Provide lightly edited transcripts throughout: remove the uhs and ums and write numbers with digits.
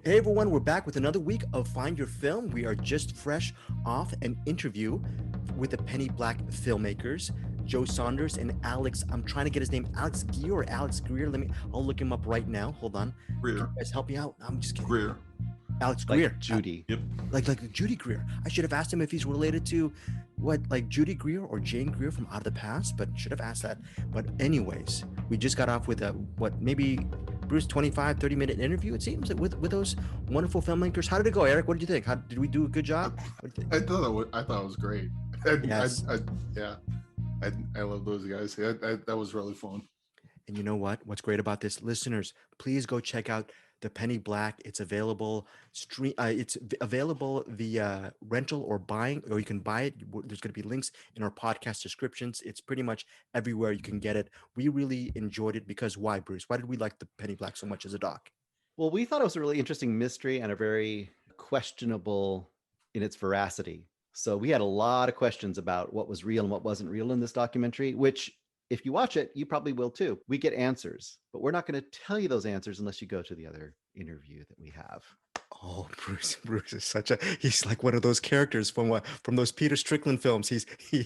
Hey everyone, we're back with another week of Find Your Film. We are just fresh off an interview with the Penny Black filmmakers, Joe Saunders and Alex. I'm trying to get his name, Alex Gear or Alex Greer. I'll look him up right now. Hold on. Greer. Can you guys help me out? I'm just kidding. Greer. Alex Greer. Like Judy. Yep. Like Judy Greer. I should have asked him if he's related to like Judy Greer or Jane Greer from Out of the Past, but should have asked that. But anyways, we just got off with maybe Bruce 25, 30-minute interview, it seems, with those wonderful filmmakers. How did it go, Eric? What did you think? Did we do a good job? What do you think? I thought it was great. Yes. I love those guys. That was really fun. And you know what? What's great about this, listeners, please go check out the Penny Black. It's available it's available via rental or buying, or you can buy it. There's going to be links in our podcast descriptions. It's pretty much everywhere you can get it. We really enjoyed it because why, Bruce? Why did we like the Penny Black so much as a doc? Well, we thought it was a really interesting mystery and a very questionable in its veracity. So we had a lot of questions about what was real and what wasn't real in this documentary, which if you watch it, you probably will too. We get answers, but we're not going to tell you those answers unless you go to the other interview that we have. Oh, Bruce is he's like one of those characters from those Peter Strickland films. He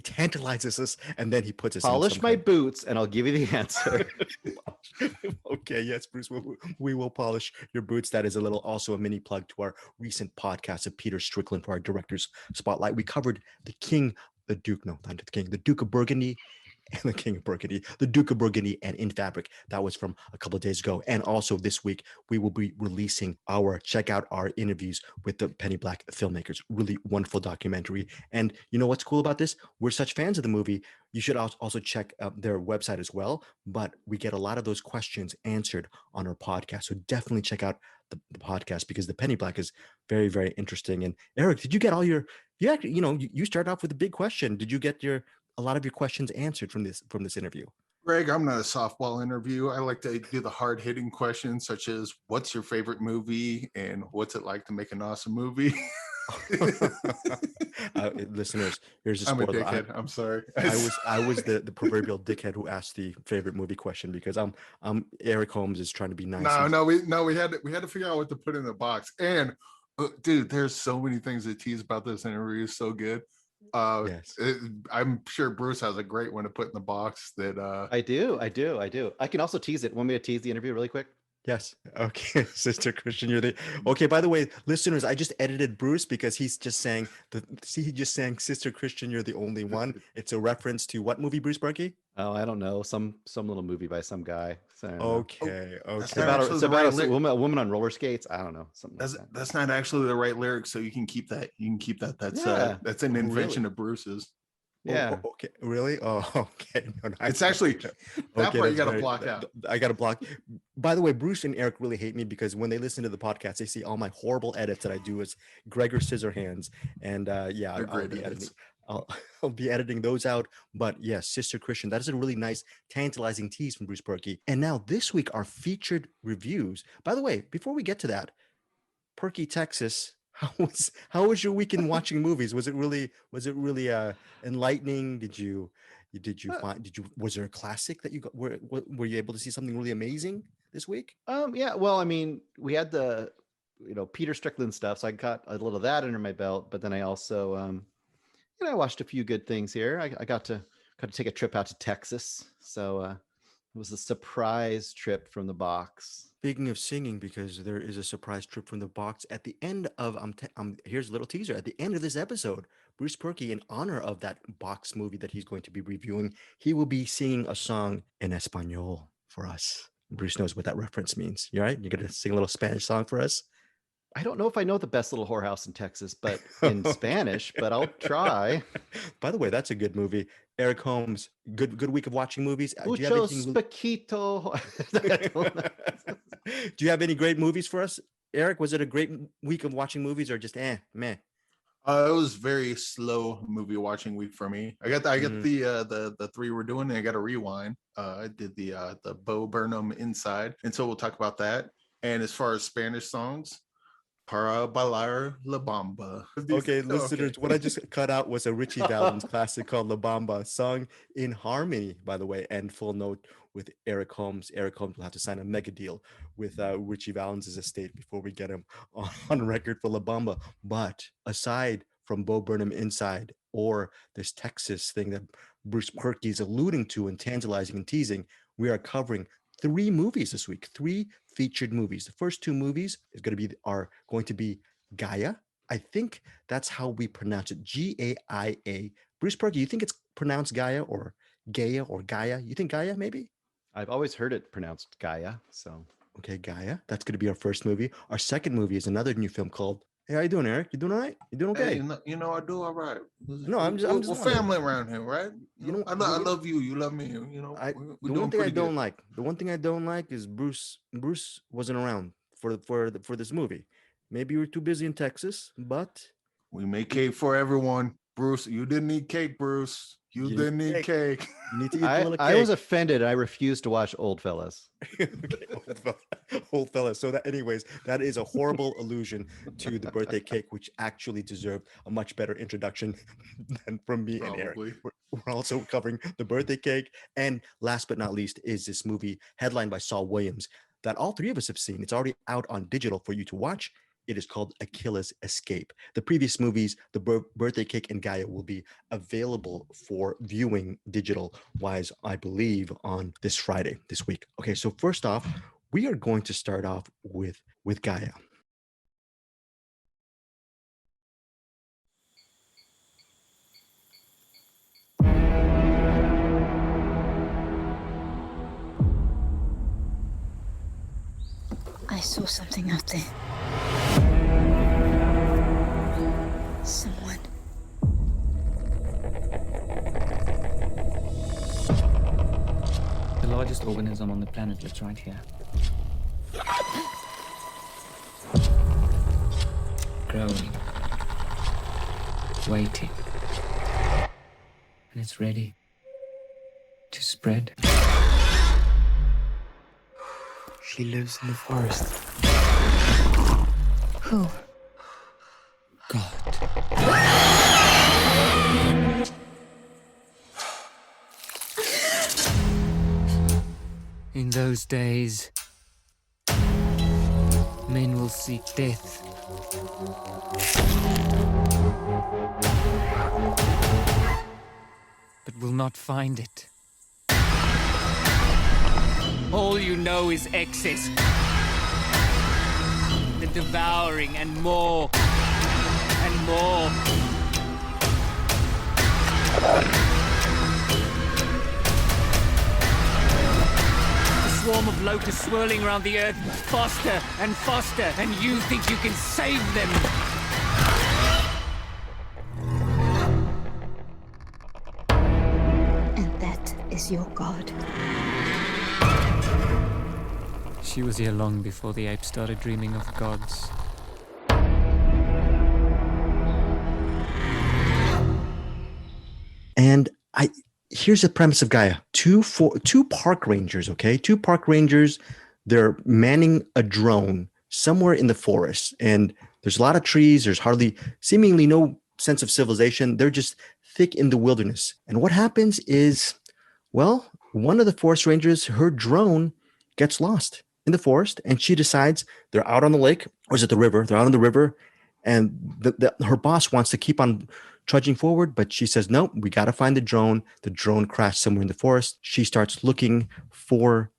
tantalizes us and then he puts us polish my boots and I'll give you the answer. Okay, yes, Bruce, we will polish your boots. That is also a mini plug to our recent podcast of Peter Strickland for our director's spotlight. We covered the Duke of Burgundy and the King of Burgundy, the Duke of Burgundy and In Fabric. That was from a couple of days ago. And also this week, we will be releasing check out our interviews with the Penny Black filmmakers. Really wonderful documentary. And you know what's cool about this? We're such fans of the movie. You should also check their website as well. But we get a lot of those questions answered on our podcast. So definitely check out the podcast because the Penny Black is very, very interesting. And Eric, did you get you started off with a big question. Did you get a lot of your questions answered from this interview? Greg, I'm not a softball interview. I like to do the hard-hitting questions, such as what's your favorite movie and what's it like to make an awesome movie? Listeners, here's a I'm a spoiler. dickhead. I'm sorry. I was the proverbial dickhead who asked the favorite movie question because Eric Holmes is trying to be nice. We had to figure out what to put in the box. And dude, there's so many things to tease about this interview. It's so good. Yes. I'm sure Bruce has a great one to put in the box that I do. I can also tease it. Want me to tease the interview really quick? Yes. Okay, Sister Christian, okay. By the way, listeners, I just edited Bruce because he's just saying he just sang Sister Christian, you're the only one. It's a reference to what movie, Bruce Berkey? Oh, I don't know. Some little movie by some guy. Okay. It's about a woman on roller skates. I don't know. Something that's not actually the right lyric, so you can keep that. That's an invention of Bruce's. Yeah. Oh, okay. Really? Oh, okay. No, it's actually that part you got to block out. I got to block. By the way, Bruce and Eric really hate me because when they listen to the podcast, they see all my horrible edits that I do as Gregor Scissorhands. And I'll be editing those out. But yes, Sister Christian, that is a really nice, tantalizing tease from Bruce Perky. And now this week, our featured reviews. By the way, before we get to that, Perky, Texas. How was your weekend watching movies? Was it really enlightening? Was there a classic that you got? Were you able to see something really amazing this week? Yeah. Well, I mean, we had the Peter Strickland stuff, so I got a little of that under my belt. But then I also I watched a few good things here. I got to take a trip out to Texas, so it was a surprise trip from the box. Speaking of singing, because there is a surprise trip from the box at the end of here's a little teaser. At the end of this episode, Bruce Perky, in honor of that box movie that he's going to be reviewing, he will be singing a song in Espanol for us. Bruce knows what that reference means. You all right? You're going to sing a little Spanish song for us? I don't know if I know the best little whorehouse in Texas, but in Spanish, but I'll try. By the way, that's a good movie. Eric Holmes, good week of watching movies. Mucho Spaquito. Do you have any great movies for us, Eric? Was it a great week of watching movies or just meh? It was very slow movie watching week for me. I got the three we're doing, and I got to rewind. I did the Bo Burnham Inside, and so we'll talk about that. And as far as Spanish songs, Para Bailar La Bamba. Okay, listeners, what I just cut out was a Richie Valens classic called La Bamba, sung in harmony, by the way, and full note with Eric Holmes. Eric Holmes will have to sign a mega deal with Richie Valens' estate before we get him on record for La Bamba. But aside from Bo Burnham Inside or this Texas thing that Bruce Perky is alluding to and tantalizing and teasing, we are covering 3 movies this week, 3 featured movies. The first 2 movies are going to be Gaia. I think that's how we pronounce it, Gaia. Bruce Perky, you think it's pronounced Gaia or Gaia or Gaia? You think Gaia maybe? I've always heard it pronounced Gaia. So okay, Gaia. That's going to be our first movie. Our second movie is another new film called. Hey, how you doing, Eric? You doing all right? You doing okay? Hey, I do all right. No, I'm just we're family around here, right? I love you. You love me. The one thing I don't like is Bruce wasn't around for this movie. Maybe you were too busy in Texas, but we make cake for everyone. Bruce, you didn't eat cake, Bruce. You didn't eat cake. You need to eat a little cake. I was offended. I refused to watch Old Fellas. Okay, old fellas. So that is a horrible allusion to The Birthday Cake, which actually deserved a much better introduction than from me and Eric. We're also covering The Birthday Cake. And last but not least is this movie headlined by Saul Williams that all 3 of us have seen. It's already out on digital for you to watch. It is called Akilla's Escape. The previous movies, The Birthday Cake and Gaia, will be available for viewing digital-wise, I believe, on this Friday, this week. Okay, so first off, we are going to start off with Gaia. I saw something out there. Someone. The largest organism on the planet lives right here. Growing. Waiting. And it's ready to spread. She lives in the forest. Who? God. In those days, men will seek death. But will not find it. All you know is excess. The devouring and more. And more. The swarm of locusts swirling around the earth, faster and faster, and you think you can save them. And that is your god. She was here long before the apes started dreaming of gods. And here's the premise of Gaia. Two park rangers, okay? 2 park rangers, they're manning a drone somewhere in the forest. And there's a lot of trees. There's seemingly no sense of civilization. They're just thick in the wilderness. And what happens is, well, one of the forest rangers, her drone gets lost in the forest, and she decides they're out on the lake, or is it the river? They're out on the river, and her boss wants to keep on trudging forward, but she says, no, we got to find the drone. The drone crashed somewhere in the forest. She starts looking for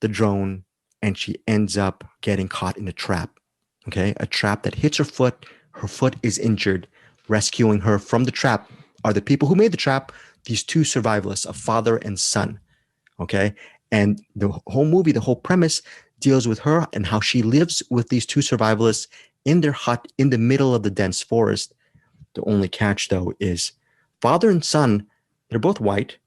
the drone, and she ends up getting caught in a trap, okay? A trap that hits her foot. Her foot is injured. Rescuing her from the trap are the people who made the trap, these 2 survivalists, a father and son, okay? And the whole movie, the whole premise deals with her and how she lives with these 2 survivalists in their hut in the middle of the dense forest. The only catch, though, is father and son, they're both white.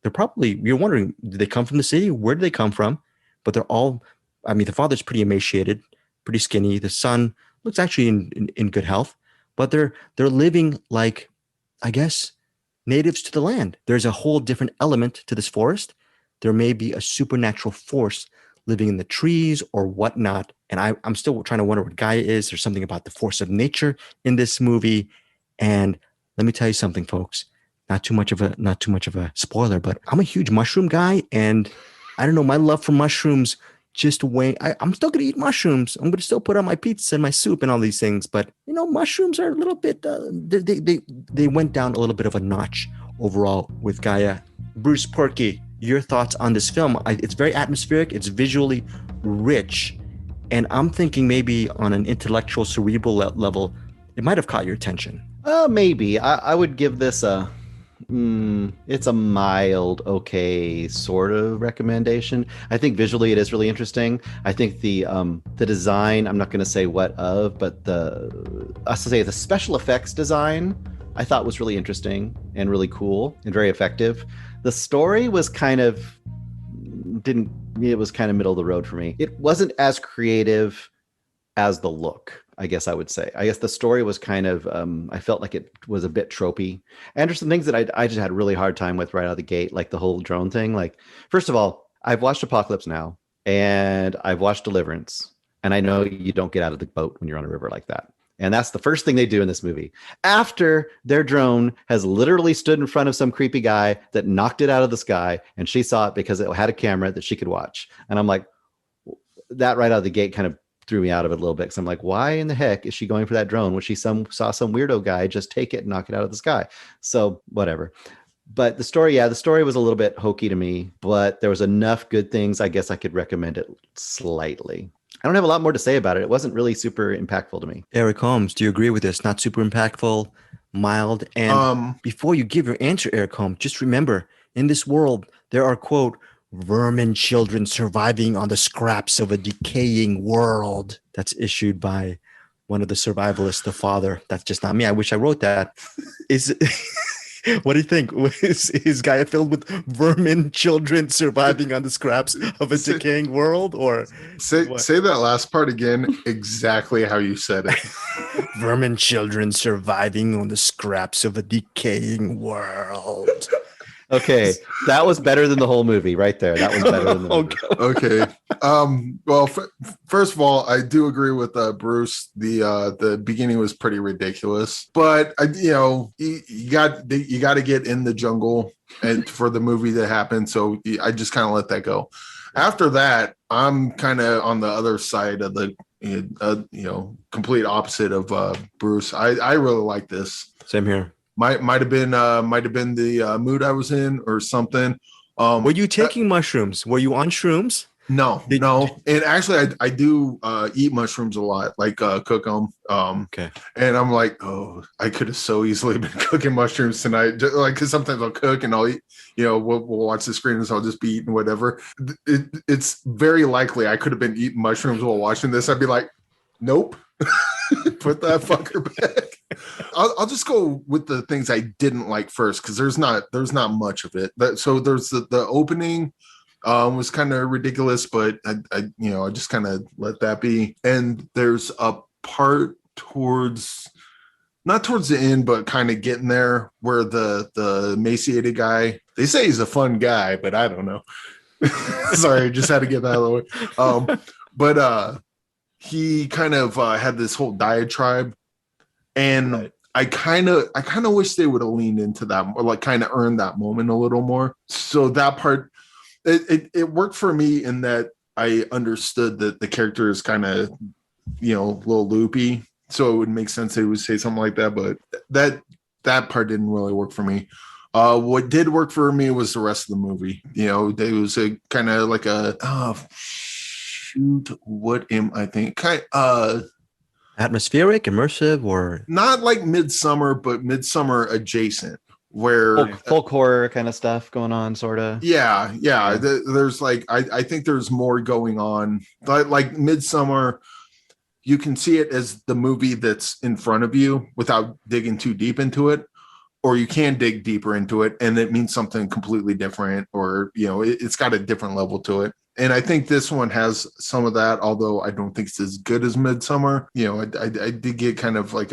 You're wondering, did they come from the city? Where did they come from? But they're all, the father's pretty emaciated, pretty skinny. The son looks actually in good health, but they're living like, I guess, natives to the land. There's a whole different element to this forest. There may be a supernatural force living in the trees or whatnot. And I'm still trying to wonder what Gaia is. There's something about the force of nature in this movie. And let me tell you something, folks. Not too much of a spoiler, but I'm a huge mushroom guy, and I don't know, my love for mushrooms just went. I'm still gonna eat mushrooms. I'm gonna still put on my pizza and my soup and all these things. But mushrooms are a little bit. They went down a little bit of a notch overall with Gaia. Bruce Porky, your thoughts on this film? It's very atmospheric. It's visually rich, and I'm thinking maybe on an intellectual, cerebral level, it might have caught your attention. Maybe I would give this it's a mild, okay sort of recommendation. I think visually it is really interesting. I think the design, I'm not going to say what of, but the special effects design I thought was really interesting and really cool and very effective. The story was kind of middle of the road for me. It wasn't as creative as the look, I guess I would say. I guess the story was kind of, I felt like it was a bit tropey. And there's some things that I just had a really hard time with right out of the gate, like the whole drone thing. Like, first of all, I've watched Apocalypse Now and I've watched Deliverance. And I know you don't get out of the boat when you're on a river like that. And that's the first thing they do in this movie. After their drone has literally stood in front of some creepy guy that knocked it out of the sky, and she saw it because it had a camera that she could watch. And I'm like, that right out of the gate kind of threw me out of it a little bit, because I'm like, why in the heck is she going for that drone when she saw some weirdo guy just take it and knock it out of the sky? So whatever. But the story was a little bit hokey to me, but there was enough good things. I guess I could recommend it slightly. I don't have a lot more to say about it. It wasn't really super impactful to me. Eric Holmes, do you agree with this? Not super impactful, mild. And before you give your answer, Eric Holmes, just remember, in this world, there are, quote, vermin children surviving on the scraps of a decaying world. That's issued by one of the survivalists, the father. That's just not me. I wish I wrote that. What do you think? Is Gaia filled with vermin children surviving on the scraps of a decaying world? Or say that last part again, exactly how you said it. Vermin children surviving on the scraps of a decaying world. Okay, that was better than the whole movie right there. That was better than the movie. Okay. Well, first of all, I do agree with Bruce. The beginning was pretty ridiculous, but you got to get in the jungle and for the movie to happen. So I just kind of let that go. After that, I'm kind of on the other side of the complete opposite of Bruce. I really like this. Same here. Might have been the mood I was in or something. Were you taking mushrooms? Were you on shrooms? No. And actually, I do eat mushrooms a lot, like cook them. Okay. And I'm like, oh, I could have so easily been cooking mushrooms tonight. Just, like, because sometimes I'll cook and I'll eat. We'll watch the screen and so I'll just be eating whatever. It's very likely I could have been eating mushrooms while watching this. I'd be like, nope. Put that fucker back. I'll just go with the things I didn't like first, because there's not much of it. So there's the opening was kind of ridiculous, but I just kind of let that be. And there's a part not towards the end, but kind of getting there, where the emaciated guy, they say he's a fun guy, but I don't know. Sorry, just had to get that out of the way. But he kind of had this whole diatribe, and right. I kind of wish they would have leaned into that, or like kind of earned that moment a little more. So that part, it worked for me in that I understood that the character is kind of, a little loopy, so it would make sense they would say something like that. But that part didn't really work for me. What did work for me was the rest of the movie. It was a kind of like a what am I think? Atmospheric, immersive, or not like Midsommar, but Midsommar adjacent, where folk horror kind of stuff going on, sort of. Yeah. There's like I think there's more going on. Like Midsommar, you can see it as the movie that's in front of you without digging too deep into it, or you can dig deeper into it and it means something completely different, or it's got a different level to it. And I think this one has some of that, although I don't think it's as good as Midsommar. I did get kind of like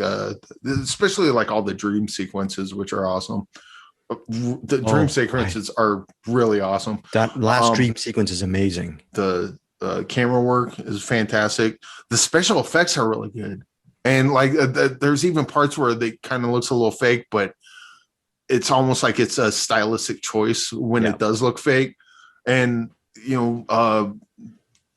especially like all the dream sequences, which are awesome. The dream sequences are really awesome. That last dream sequence is amazing. The camera work is fantastic. The special effects are really good. And like there's even parts where they kind of looks a little fake, but it's almost like it's a stylistic choice when it does look fake. And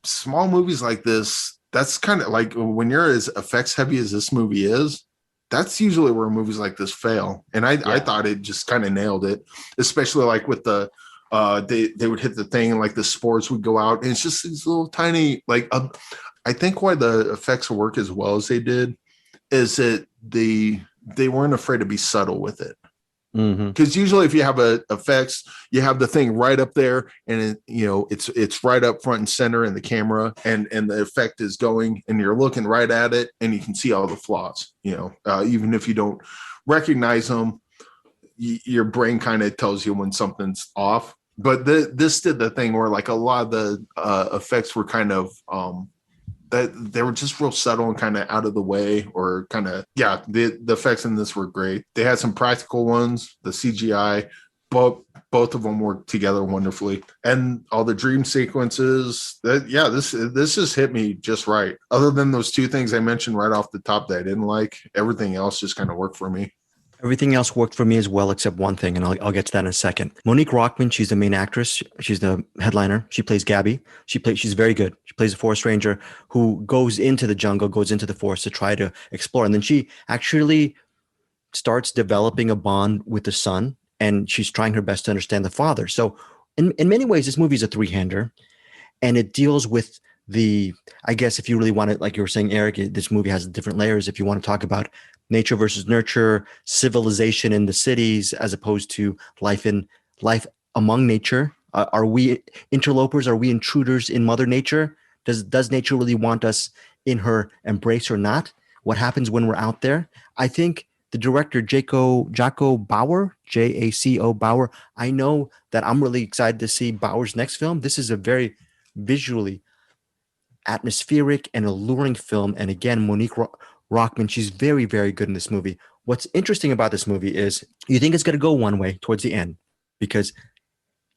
small movies like this, that's kind of like when you're as effects heavy as this movie is, that's usually where movies like this fail. And I thought it just kind of nailed it, especially like with the they would hit the thing and like the spores would go out, and it's just these little tiny like I think why the effects work as well as they did is that they weren't afraid to be subtle with it. Because usually if you have effects, you have the thing right up there, and it's right up front and center in the camera, and the effect is going, and you're looking right at it, and you can see all the flaws. Even if you don't recognize them, your brain kind of tells you when something's off. But this did the thing where like a lot of the effects were kind of that they were just real subtle and kind of out of the way, or kind of, the effects in this were great. They had some practical ones, the CGI, both of them worked together wonderfully. And all the dream sequences, this just hit me just right. Other than those two things I mentioned right off the top that I didn't like, everything else just kind of worked for me. Everything else worked for me as well, except one thing, and I'll get to that in a second. Monique Rockman, she's the main actress. She's the headliner. She plays Gabby. She's very good. She plays a forest ranger who goes into the jungle, goes into the forest to try to explore. And then she actually starts developing a bond with the son, and she's trying her best to understand the father. So in many ways, this movie is a three-hander, and it deals with I guess if you really want to, like you were saying, Eric, this movie has different layers. If you want to talk about nature versus nurture, civilization in the cities as opposed to life among nature. Are we interlopers? Are we intruders in Mother Nature? Does nature really want us in her embrace or not? What happens when we're out there? I think the director, Jaco Bauer, Jaco Bauer, I know that I'm really excited to see Bauer's next film. This is a very visually atmospheric and alluring film. And again, Monique Rockman, she's very, very good in this movie. What's interesting about this movie is you think it's going to go one way towards the end, because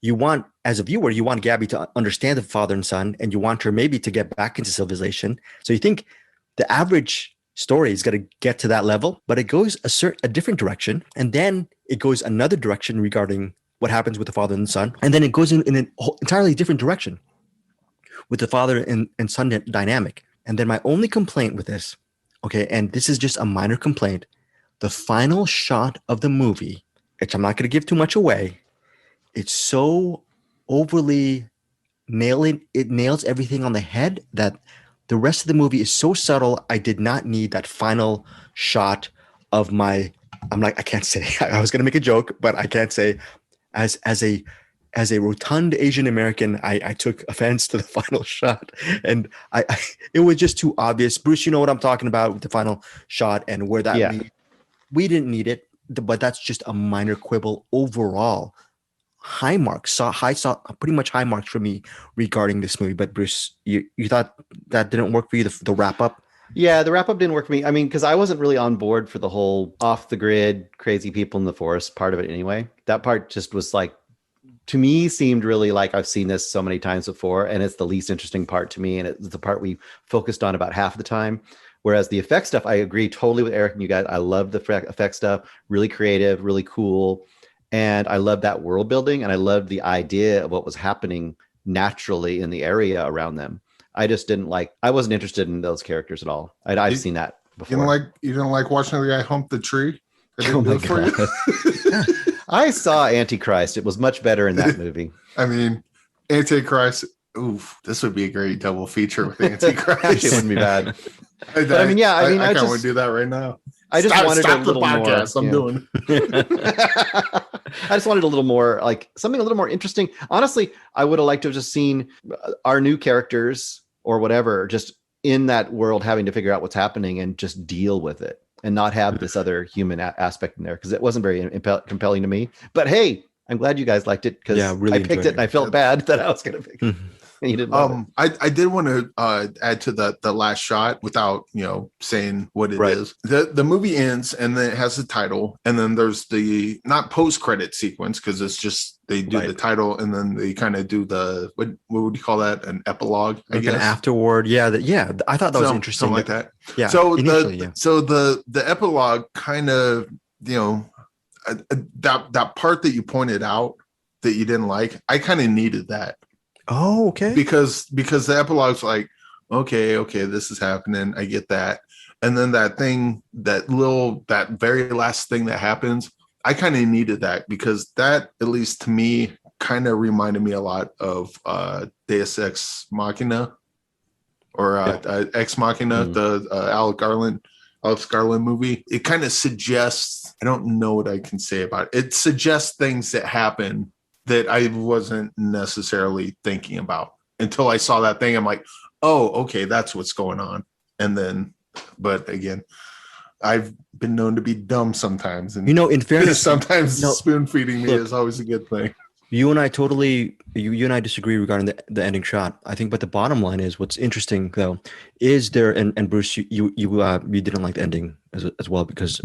you want, as a viewer, you want Gabby to understand the father and son, and you want her maybe to get back into civilization. So you think the average story is going to get to that level, but it goes a different direction. And then it goes another direction regarding what happens with the father and son. And then it goes in an entirely different direction with the father and son dynamic. And then my only complaint with this, okay, and this is just a minor complaint, the final shot of the movie, which I'm not going to give too much away, it's so overly it nails everything on the head that the rest of the movie is so subtle. I did not need that final shot of I can't say, I was going to make a joke, but I can't say, as a rotund Asian American, I took offense to the final shot, and it was just too obvious. Bruce, you know what I'm talking about with the final shot and where that leads. We didn't need it, but that's just a minor quibble. Overall, high marks, pretty much high marks for me regarding this movie. But Bruce, you thought that didn't work for you, the wrap up? Yeah, the wrap up didn't work for me. I mean, because I wasn't really on board for the whole off the grid, crazy people in the forest part of it anyway. That part just was like, to me, seemed really like I've seen this so many times before, and it's the least interesting part to me, and it's the part we focused on about half the time. Whereas the effect stuff, I agree totally with Eric and you guys. I love the effect stuff, really creative, really cool. And I love that world building, and I loved the idea of what was happening naturally in the area around them. I just I wasn't interested in those characters at all. I've seen that before. You don't like watching the guy hump the tree? Oh my God. I saw Antichrist. It was much better in that movie. I mean, Antichrist. Oof, this would be a great double feature with Antichrist. Actually, it wouldn't be bad. But I kind of want to do that right now. I just wanted a little podcast. More. I'm doing. I just wanted a little more, like something a little more interesting. Honestly, I would have liked to have just seen our new characters or whatever, just in that world, having to figure out what's happening and just deal with it, and not have this other human aspect in there, because it wasn't very compelling to me. But hey, I'm glad you guys liked it, because I picked it and I felt bad that I was going to pick it. And you didn't. I did want to add to the last shot without saying what it is. The movie ends and then it has the title, and then there's the not post credit sequence, because it's just they do the title and then they kind of do the what would you call that, an epilogue? Like an afterward. I thought that was interesting. Something like that. Yeah. So the epilogue kind of that part that you pointed out that you didn't like, I kind of needed that. Oh, okay. because the epilogue's like, okay, this is happening. I get that. And then that very last thing that happens, I kind of needed that, because that, at least to me, kind of reminded me a lot of Deus Ex Machina, or Ex Machina, the Alex Garland movie. It kind of suggests, I don't know what I can say about it. It suggests things that happen that I wasn't necessarily thinking about until I saw that thing. I'm like, oh, okay, that's what's going on. And then, but again, I've been known to be dumb sometimes. And in fairness, sometimes spoon feeding me is always a good thing. You and I disagree regarding the ending shot. I think, but the bottom line is, what's interesting though, is there, and Bruce, you didn't like the ending as well, because,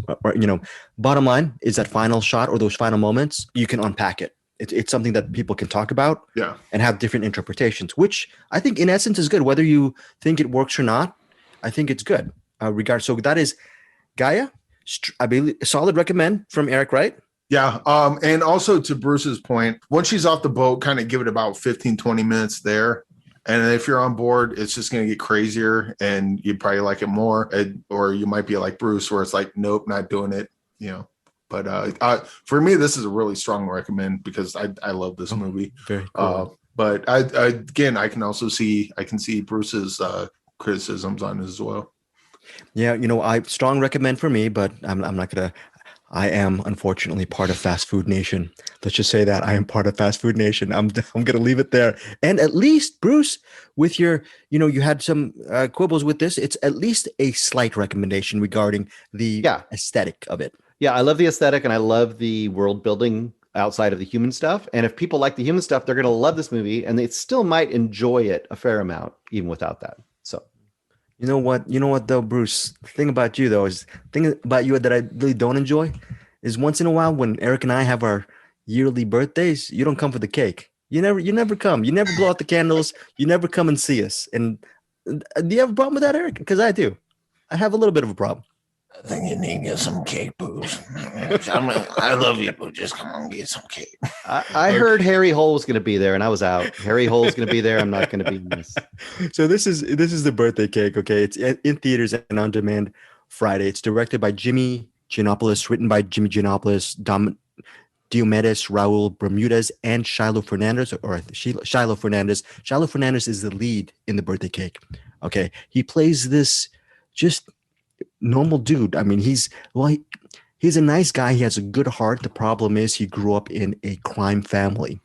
bottom line is that final shot or those final moments, you can unpack it. It's something that people can talk about, and have different interpretations, which I think in essence is good. Whether you think it works or not, I think it's good. So that is Gaia. I believe solid recommend from Eric, right? Yeah. And also, to Bruce's point, once she's off the boat, kind of give it about 15, 20 minutes there. And if you're on board, it's just going to get crazier, and you'd probably like it more. Or you might be like Bruce, where it's like, nope, not doing it, But for me, this is a really strong recommend, because I love this movie. Very cool. But I can see Bruce's criticisms on it as well. Yeah, I strong recommend for me, but I'm not gonna. I am unfortunately part of Fast Food Nation. Let's just say that I am part of Fast Food Nation. I'm gonna leave it there. And at least, Bruce, with your, you had some quibbles with this. It's at least a slight recommendation regarding the aesthetic of it. Yeah, I love the aesthetic, and I love the world building outside of the human stuff. And if people like the human stuff, they're going to love this movie, and they still might enjoy it a fair amount even without that. So, you know what though, Bruce? The thing about you that I really don't enjoy is, once in a while when Eric and I have our yearly birthdays, you don't come for the cake. You never come. You never blow out the candles. You never come and see us. And do you have a problem with that, Eric? Because I do. I have a little bit of a problem. I think you need to get some cake, Booze. I love you, but just come on and get some cake. I heard Harry Hole was going to be there, and I was out. Harry Hole is going to be there. I'm not going to be in this. So this is The Birthday Cake. Okay, it's in theaters and on demand Friday. It's directed by Jimmy Giannopoulos, written by Jimmy Giannopoulos, Diomedes Raul Bermudez, and Shiloh Fernandez, or Shiloh Fernandez. Shiloh Fernandez is the lead in The Birthday Cake. Okay, he plays this just normal dude. I mean, he's a nice guy. He has a good heart. The problem is, he grew up in a crime family.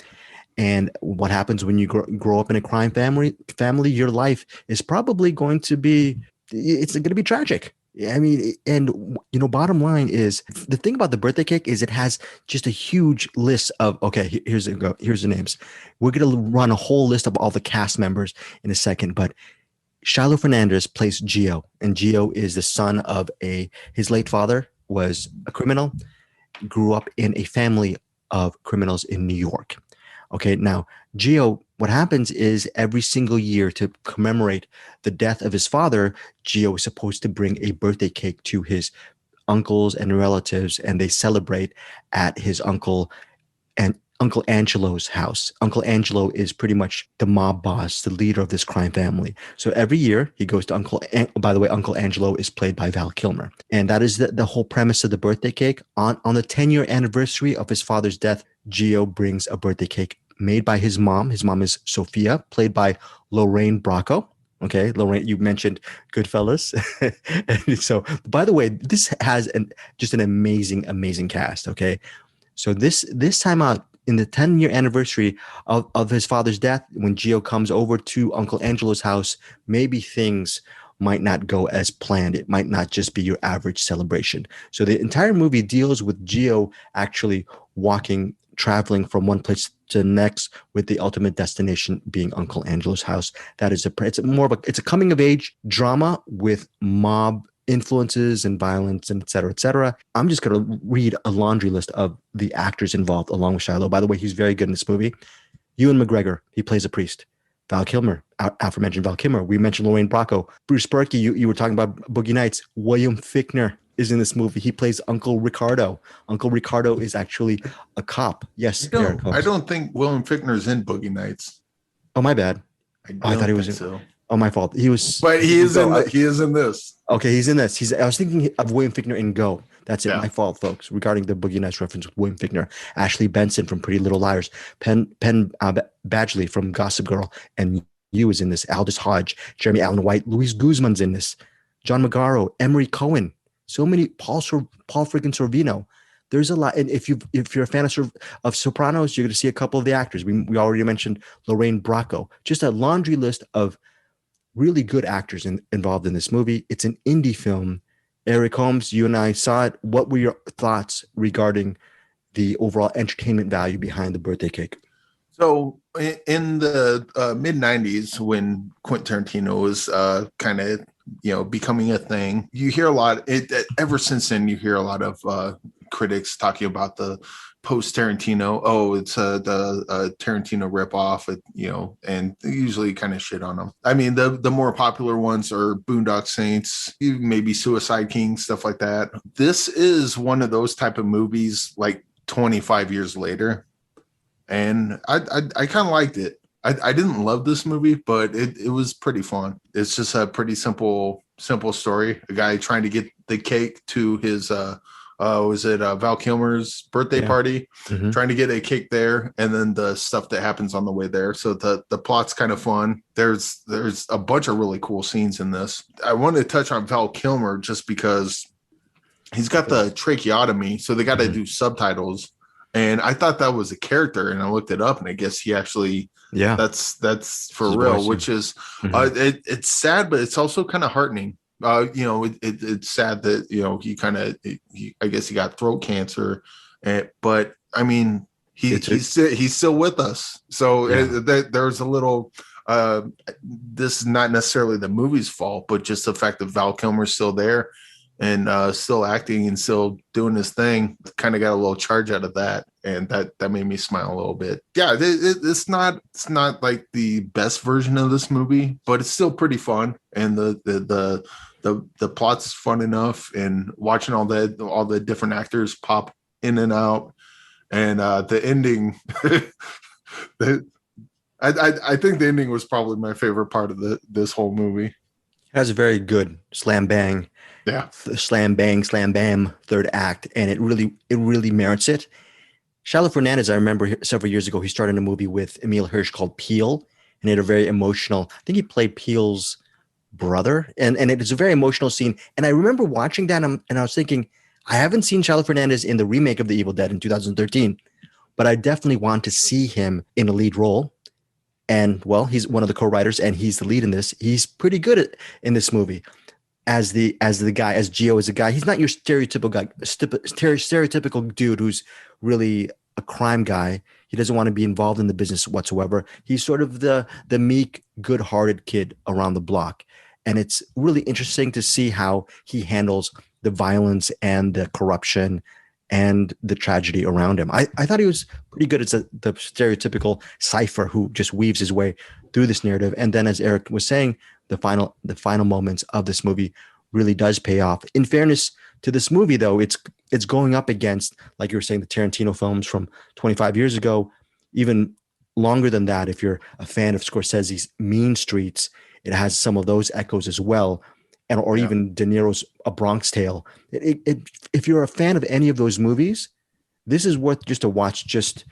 And what happens when you grow up in a crime family, your life is probably going to be tragic. I mean, and bottom line is, the thing about The Birthday Cake is it has just a huge list of, okay, here's the names. We're going to run a whole list of all the cast members in a second, but Shiloh Fernandez plays Gio, and Gio is the son of his late father was a criminal, grew up in a family of criminals in New York. Okay, now Gio, what happens is, every single year, to commemorate the death of his father, Gio is supposed to bring a birthday cake to his uncles and relatives, and they celebrate at his Uncle Angelo's house. Uncle Angelo is pretty much the mob boss, the leader of this crime family. So every year he goes to by the way, Uncle Angelo is played by Val Kilmer. And that is the whole premise of The Birthday Cake. On the 10-year anniversary of his father's death, Gio brings a birthday cake made by his mom. His mom is Sophia, played by Lorraine Bracco. Okay, Lorraine, you mentioned Goodfellas. And so, by the way, this has just an amazing cast. Okay, so this time out, in the 10-year anniversary of his father's death, when Gio comes over to Uncle Angelo's house, maybe things might not go as planned. It might not just be your average celebration. So the entire movie deals with Gio actually traveling from one place to the next, with the ultimate destination being Uncle Angelo's house. It's a coming of age drama with mob influences and violence, and et cetera, et cetera. I'm just going to read a laundry list of the actors involved along with Shiloh. By the way, he's very good in this movie. Ewan McGregor, he plays a priest. Val Kilmer, aforementioned Val Kilmer. We mentioned Lorraine Bracco. Bruce Berkey, you were talking about Boogie Nights. William Fichtner is in this movie. He plays Uncle Ricardo. Uncle Ricardo is actually a cop. Yes, I don't think William Fichtner is in Boogie Nights. Oh, my bad. I thought he was think in. so. Oh, my fault. He was. But he is Go. he is in this. Okay, he's in this. I was thinking of William Fichtner in Go. That's it. Yeah. My fault, folks. Regarding the Boogie Nights reference with William Fichtner, Ashley Benson from Pretty Little Liars, Penn Badgley from Gossip Girl, and you is in this. Aldous Hodge, Jeremy Allen White, Luis Guzman's in this. John Magaro, Emery Cohen, so many. Paul freaking Sorvino. There's a lot. And if you're a fan of Sopranos, you're going to see a couple of the actors. We already mentioned Lorraine Bracco. Just a laundry list of really good actors involved in this movie. It's an indie film. Eric Holmes, you and I saw it. What were your thoughts regarding the overall entertainment value behind The Birthday Cake? So in the mid 90s, when Quentin Tarantino was kind of becoming a thing, you hear a lot. Ever since then, you hear a lot of critics talking about the post Tarantino. Oh, it's the Tarantino ripoff. And they usually kind of shit on them. I mean, the more popular ones are Boondock Saints, maybe Suicide King, stuff like that. This is one of those type of movies, like 25 years later, and I kind of liked it. I didn't love this movie, but it was pretty fun. It's just a pretty simple story. A guy trying to get the cake to his was it Val Kilmer's birthday party, trying to get a cake there, and then the stuff that happens on the way there. So the plot's kind of fun. There's a bunch of really cool scenes in this. I wanted to touch on Val Kilmer just because he's got the tracheotomy, so they got to do subtitles. And I thought that was a character, and I looked it up, and I guess he actually, that's for real, which is, it's sad, but it's also kind of heartening. It's sad that, I guess he got throat cancer, but I mean, he's still with us. So there's a little, this is not necessarily the movie's fault, but just the fact that Val Kilmer's still there and still acting and still doing his thing, kind of got a little charge out of that, and that made me smile a little bit. Yeah, it's not like the best version of this movie, but it's still pretty fun, and the plot's fun enough, and watching all the different actors pop in and out, and the ending. I think the ending was probably my favorite part of this whole movie. It has a very good slam bang. Yeah, slam bang, slam bam, third act, and it really merits it. Shiloh Fernandez, I remember several years ago, he started a movie with Emile Hirsch called Peel, and it had a very emotional. I think he played Peel's brother, and it is a very emotional scene. And I remember watching that, and I was thinking, I haven't seen Shiloh Fernandez in the remake of The Evil Dead in 2013, but I definitely want to see him in a lead role. And well, he's one of the co-writers, and he's the lead in this. He's pretty good in this movie. As the guy, as Gio is a guy, he's not your stereotypical dude who's really a crime guy. He doesn't want to be involved in the business whatsoever. He's sort of the meek, good-hearted kid around the block. And it's really interesting to see how he handles the violence and the corruption and the tragedy around him. I thought he was pretty good as the stereotypical cipher who just weaves his way through this narrative. And then, as Eric was saying, the final moments of this movie really does pay off. In fairness to this movie, though, it's going up against, like you were saying, the Tarantino films from 25 years ago, even longer than that. If you're a fan of Scorsese's Mean Streets, it has some of those echoes as well, or even De Niro's A Bronx Tale. If you're a fan of any of those movies, this is worth just to watch, just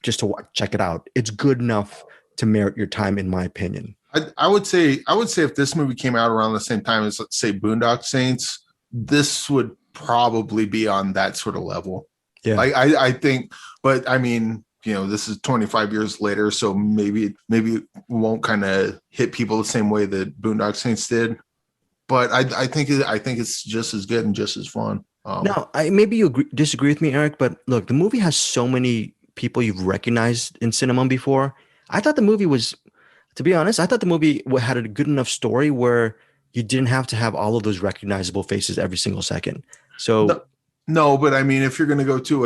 to watch, check it out. It's good enough to merit your time, in my opinion. I would say if this movie came out around the same time as, let's say, Boondock Saints, this would probably be on that sort of level. Yeah, I think, but I mean, this is 25 years later, so maybe it won't kind of hit people the same way that Boondock Saints did. But I think it's just as good and just as fun. Now, maybe you disagree with me, Eric, but look, the movie has so many people you've recognized in cinema before. I thought the movie was, to be honest, had a good enough story where you didn't have to have all of those recognizable faces every single second. So no, but I mean, if you're going to go to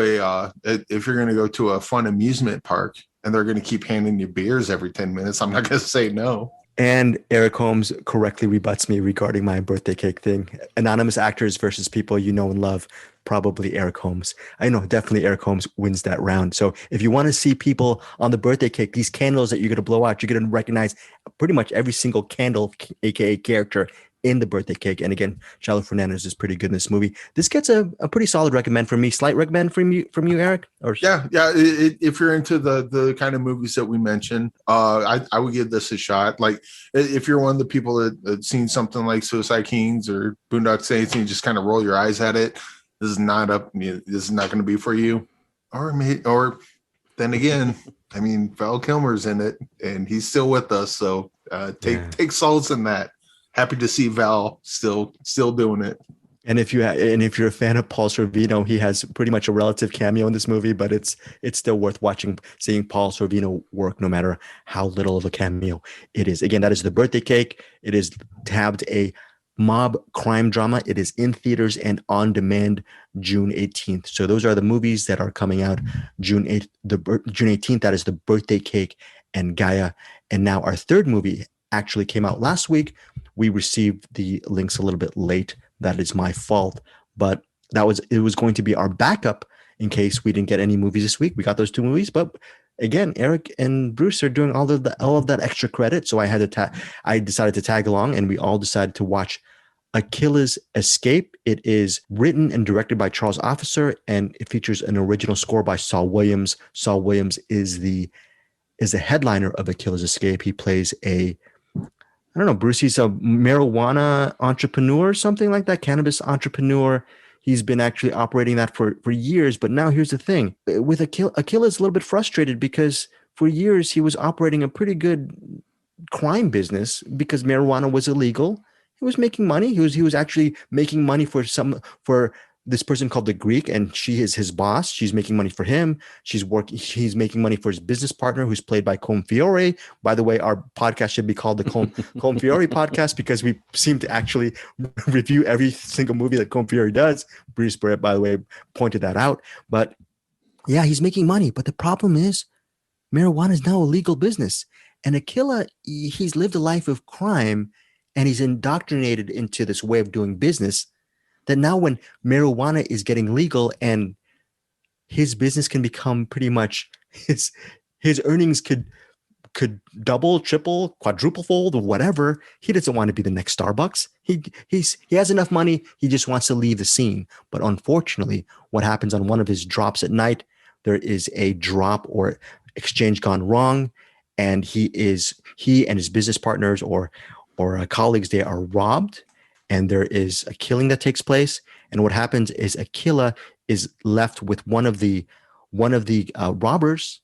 a fun amusement park and they're going to keep handing you beers every 10 minutes, I'm not going to say no. And Eric Holmes correctly rebuts me regarding my birthday cake thing. Anonymous actors versus people you know and love. Probably Eric Holmes. I know, definitely Eric Holmes wins that round. So if you want to see people on the birthday cake, these candles that you're going to blow out, you're going to recognize pretty much every single candle, aka character in the birthday cake. And again, Shiloh Fernandez is pretty good in this movie. This gets a pretty solid recommend from me. Slight recommend from you, Eric? Or Yeah. If you're into the kind of movies that we mentioned, I would give this a shot. Like if you're one of the people that seen something like Suicide Kings or Boondock Saints and you just kind of roll your eyes at it, this is not going to be for you. Or then again, I mean, Val Kilmer's in it and he's still with us. So take solace in that. Happy to see Val still doing it. And if you're a fan of Paul Sorvino, he has pretty much a relative cameo in this movie, but it's still worth seeing Paul Sorvino work, no matter how little of a cameo it is. Again, that is The Birthday Cake. It is tabbed a mob crime drama. It is in theaters and on demand June 18th. So those are the movies that are coming out June 18th. That is The Birthday Cake and Gaia. And now our third movie actually came out last week. We received the links a little bit late. That is my fault, but it was going to be our backup in case we didn't get any movies this week. We got those two movies, but again, Eric and Bruce are doing all of that extra credit. So I decided to tag along, and we all decided to watch Akilla's Escape. It is written and directed by Charles Officer, and it features an original score by Saul Williams. Saul Williams is the headliner of Akilla's Escape. He plays I don't know, Bruce, he's a marijuana entrepreneur or something like that, cannabis entrepreneur. He's been actually operating that for years. But now here's the thing. With Akilla is a little bit frustrated because for years he was operating a pretty good crime business because marijuana was illegal. He was making money. He was actually making money for this person called the Greek, and she is his boss. She's making money for him. He's making money for his business partner, who's played by Colm Fiore. By the way, our podcast should be called the Colm Fiore podcast because we seem to actually review every single movie that Colm Fiore does. Bruce Barrett, by the way, pointed that out. But yeah, he's making money. But the problem is marijuana is now a legal business. And Akilla, he's lived a life of crime, and he's indoctrinated into this way of doing business that now when marijuana is getting legal and his business can become pretty much his earnings could double, triple, quadruple fold or whatever. He doesn't want to be the next Starbucks. He has enough money. He just wants to leave the scene. But unfortunately, what happens on one of his drops at night, there is a drop or exchange gone wrong. And he and his business partners or colleagues, they are robbed. And there is a killing that takes place. And what happens is Akilla is left with one of the robbers,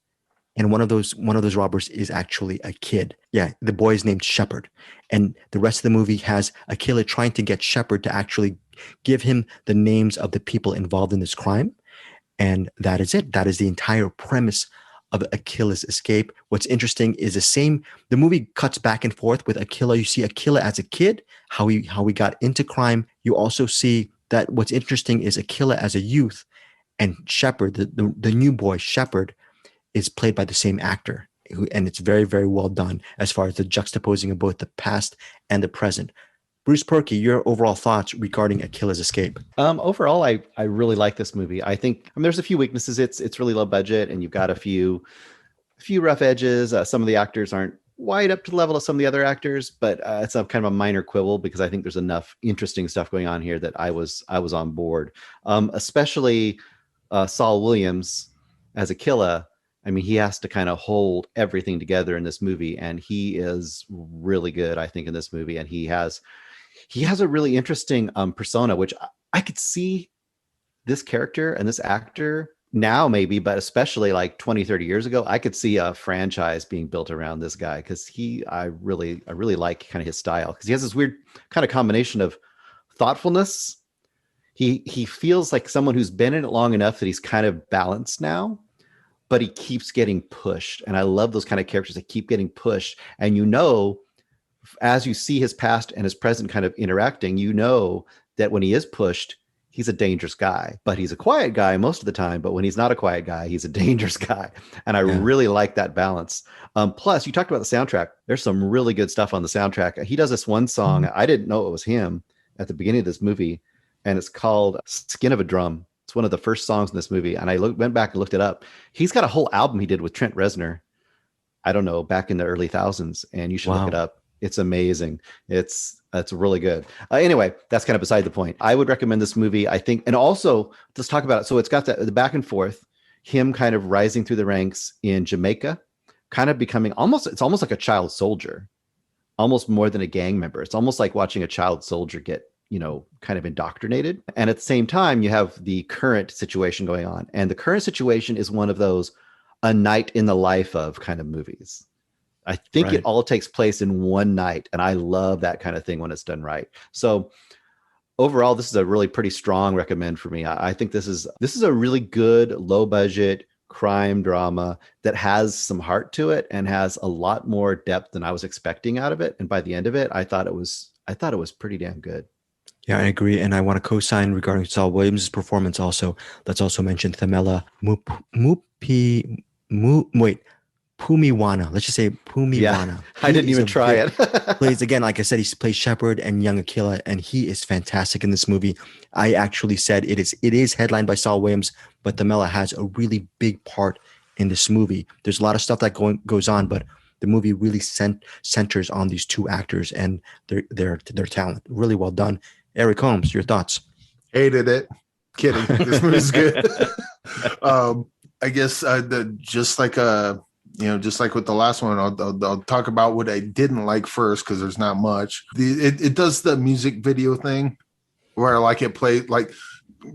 and one of those robbers is actually a kid. Yeah, the boy is named Shepard. And the rest of the movie has Akilla trying to get Shepard to actually give him the names of the people involved in this crime. And that is it. That is the entire premise of Akilla's Escape. What's interesting is the movie cuts back and forth with Akilla. You see Akilla as a kid, how he got into crime. You also see that what's interesting is Akilla as a youth, and Shepard, the new boy Shepard, is played by the same actor. And it's very, very well done as far as the juxtaposing of both the past and the present. Bruce Perky, your overall thoughts regarding Akilla's Escape? Overall, I really like this movie. I think there's a few weaknesses. It's really low budget, and you've got a few rough edges. Some of the actors aren't quite up to the level of some of the other actors, but it's a kind of a minor quibble because I think there's enough interesting stuff going on here that I was on board. Especially Saul Williams as Akilla. I mean, he has to kind of hold everything together in this movie, and he is really good, I think, in this movie. And he has a really interesting persona, which I could see this character and this actor now maybe, but especially like 20, 30 years ago, I could see a franchise being built around this guy because I really like kind of his style because he has this weird kind of combination of thoughtfulness. He feels like someone who's been in it long enough that he's kind of balanced now, but he keeps getting pushed. And I love those kind of characters that keep getting pushed. And as you see his past and his present kind of interacting, that when he is pushed, he's a dangerous guy, but he's a quiet guy most of the time. But when he's not a quiet guy, he's a dangerous guy. And I really like that balance. Plus, you talked about the soundtrack. There's some really good stuff on the soundtrack. He does this one song. I didn't know it was him at the beginning of this movie, and it's called Skin of a Drum. It's one of the first songs in this movie. And I went back and looked it up. He's got a whole album he did with Trent Reznor, I don't know, back in the early thousands. And you should look it up. It's amazing. It's really good. Anyway, that's kind of beside the point. I would recommend this movie, I think. And also, let's talk about it. So it's got the back and forth, him kind of rising through the ranks in Jamaica, kind of becoming it's almost like a child soldier, almost more than a gang member. It's almost like watching a child soldier get, kind of indoctrinated. And at the same time, you have the current situation going on. And the current situation is one of those a night in the life of kind of movies. I think it all takes place in one night. And I love that kind of thing when it's done right. So overall, this is a really pretty strong recommend for me. I think this is a really good, low budget crime drama that has some heart to it and has a lot more depth than I was expecting out of it. And by the end of it, I thought it was pretty damn good. Yeah, I agree. And I want to co-sign regarding Saul Williams' performance also. Let's also mention Thamela Pumiwana. Let's just say Pumiwana. Yeah, I didn't even try it. Plays, again, like I said, he plays Shepard and young Akilla, and he is fantastic in this movie. I actually said it is headlined by Saul Williams, but Thamela has a really big part in this movie. There's a lot of stuff that goes on, but the movie really centers on these two actors and their talent. Really well done. Eric Holmes, your thoughts? Hated it. Kidding. This movie's good. I guess just like with the last one, I'll talk about what I didn't like first because there's not much. It does the music video thing where it played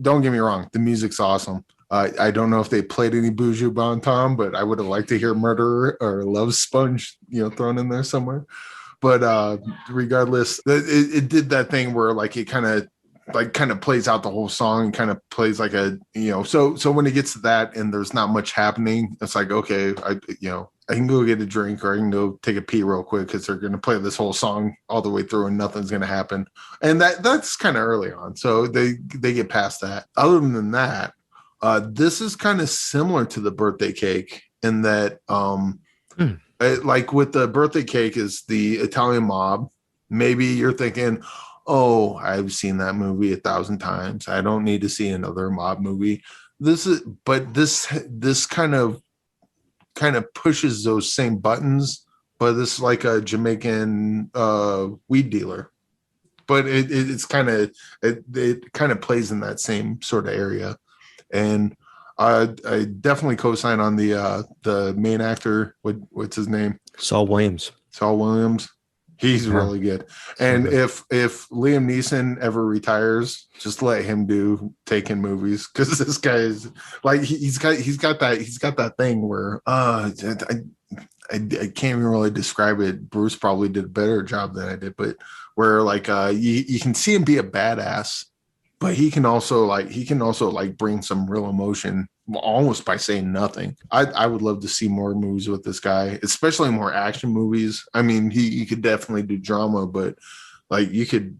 don't get me wrong, the music's awesome. I don't know if they played any Buju Banton, but I would have liked to hear Murderer or Love Sponge, thrown in there somewhere. But regardless, it did that thing where it kind of plays out the whole song and kind of plays like a, so when it gets to that and there's not much happening, it's like, okay, I can go get a drink or I can go take a pee real quick because they're going to play this whole song all the way through and nothing's going to happen. And that's kind of early on. So they get past that. Other than that, this is kind of similar to The Birthday Cake in that, like with The Birthday Cake is the Italian mob. Maybe you're thinking, oh, I've seen that movie 1,000 times. I don't need to see another mob movie. This kind of pushes those same buttons, but it's like a Jamaican weed dealer. But it kind of plays in that same sort of area. And I definitely co-sign on the main actor. What's his name? Saul Williams. He's really good. And if Liam Neeson ever retires, just let him do Taken movies because this guy is he's got that thing where I can't even really describe it. Bruce probably did a better job than I did, but where you can see him be a badass, but he can also bring some real emotion almost by saying nothing. I would love to see more movies with this guy, especially more action movies. I mean, he could definitely do drama, but you could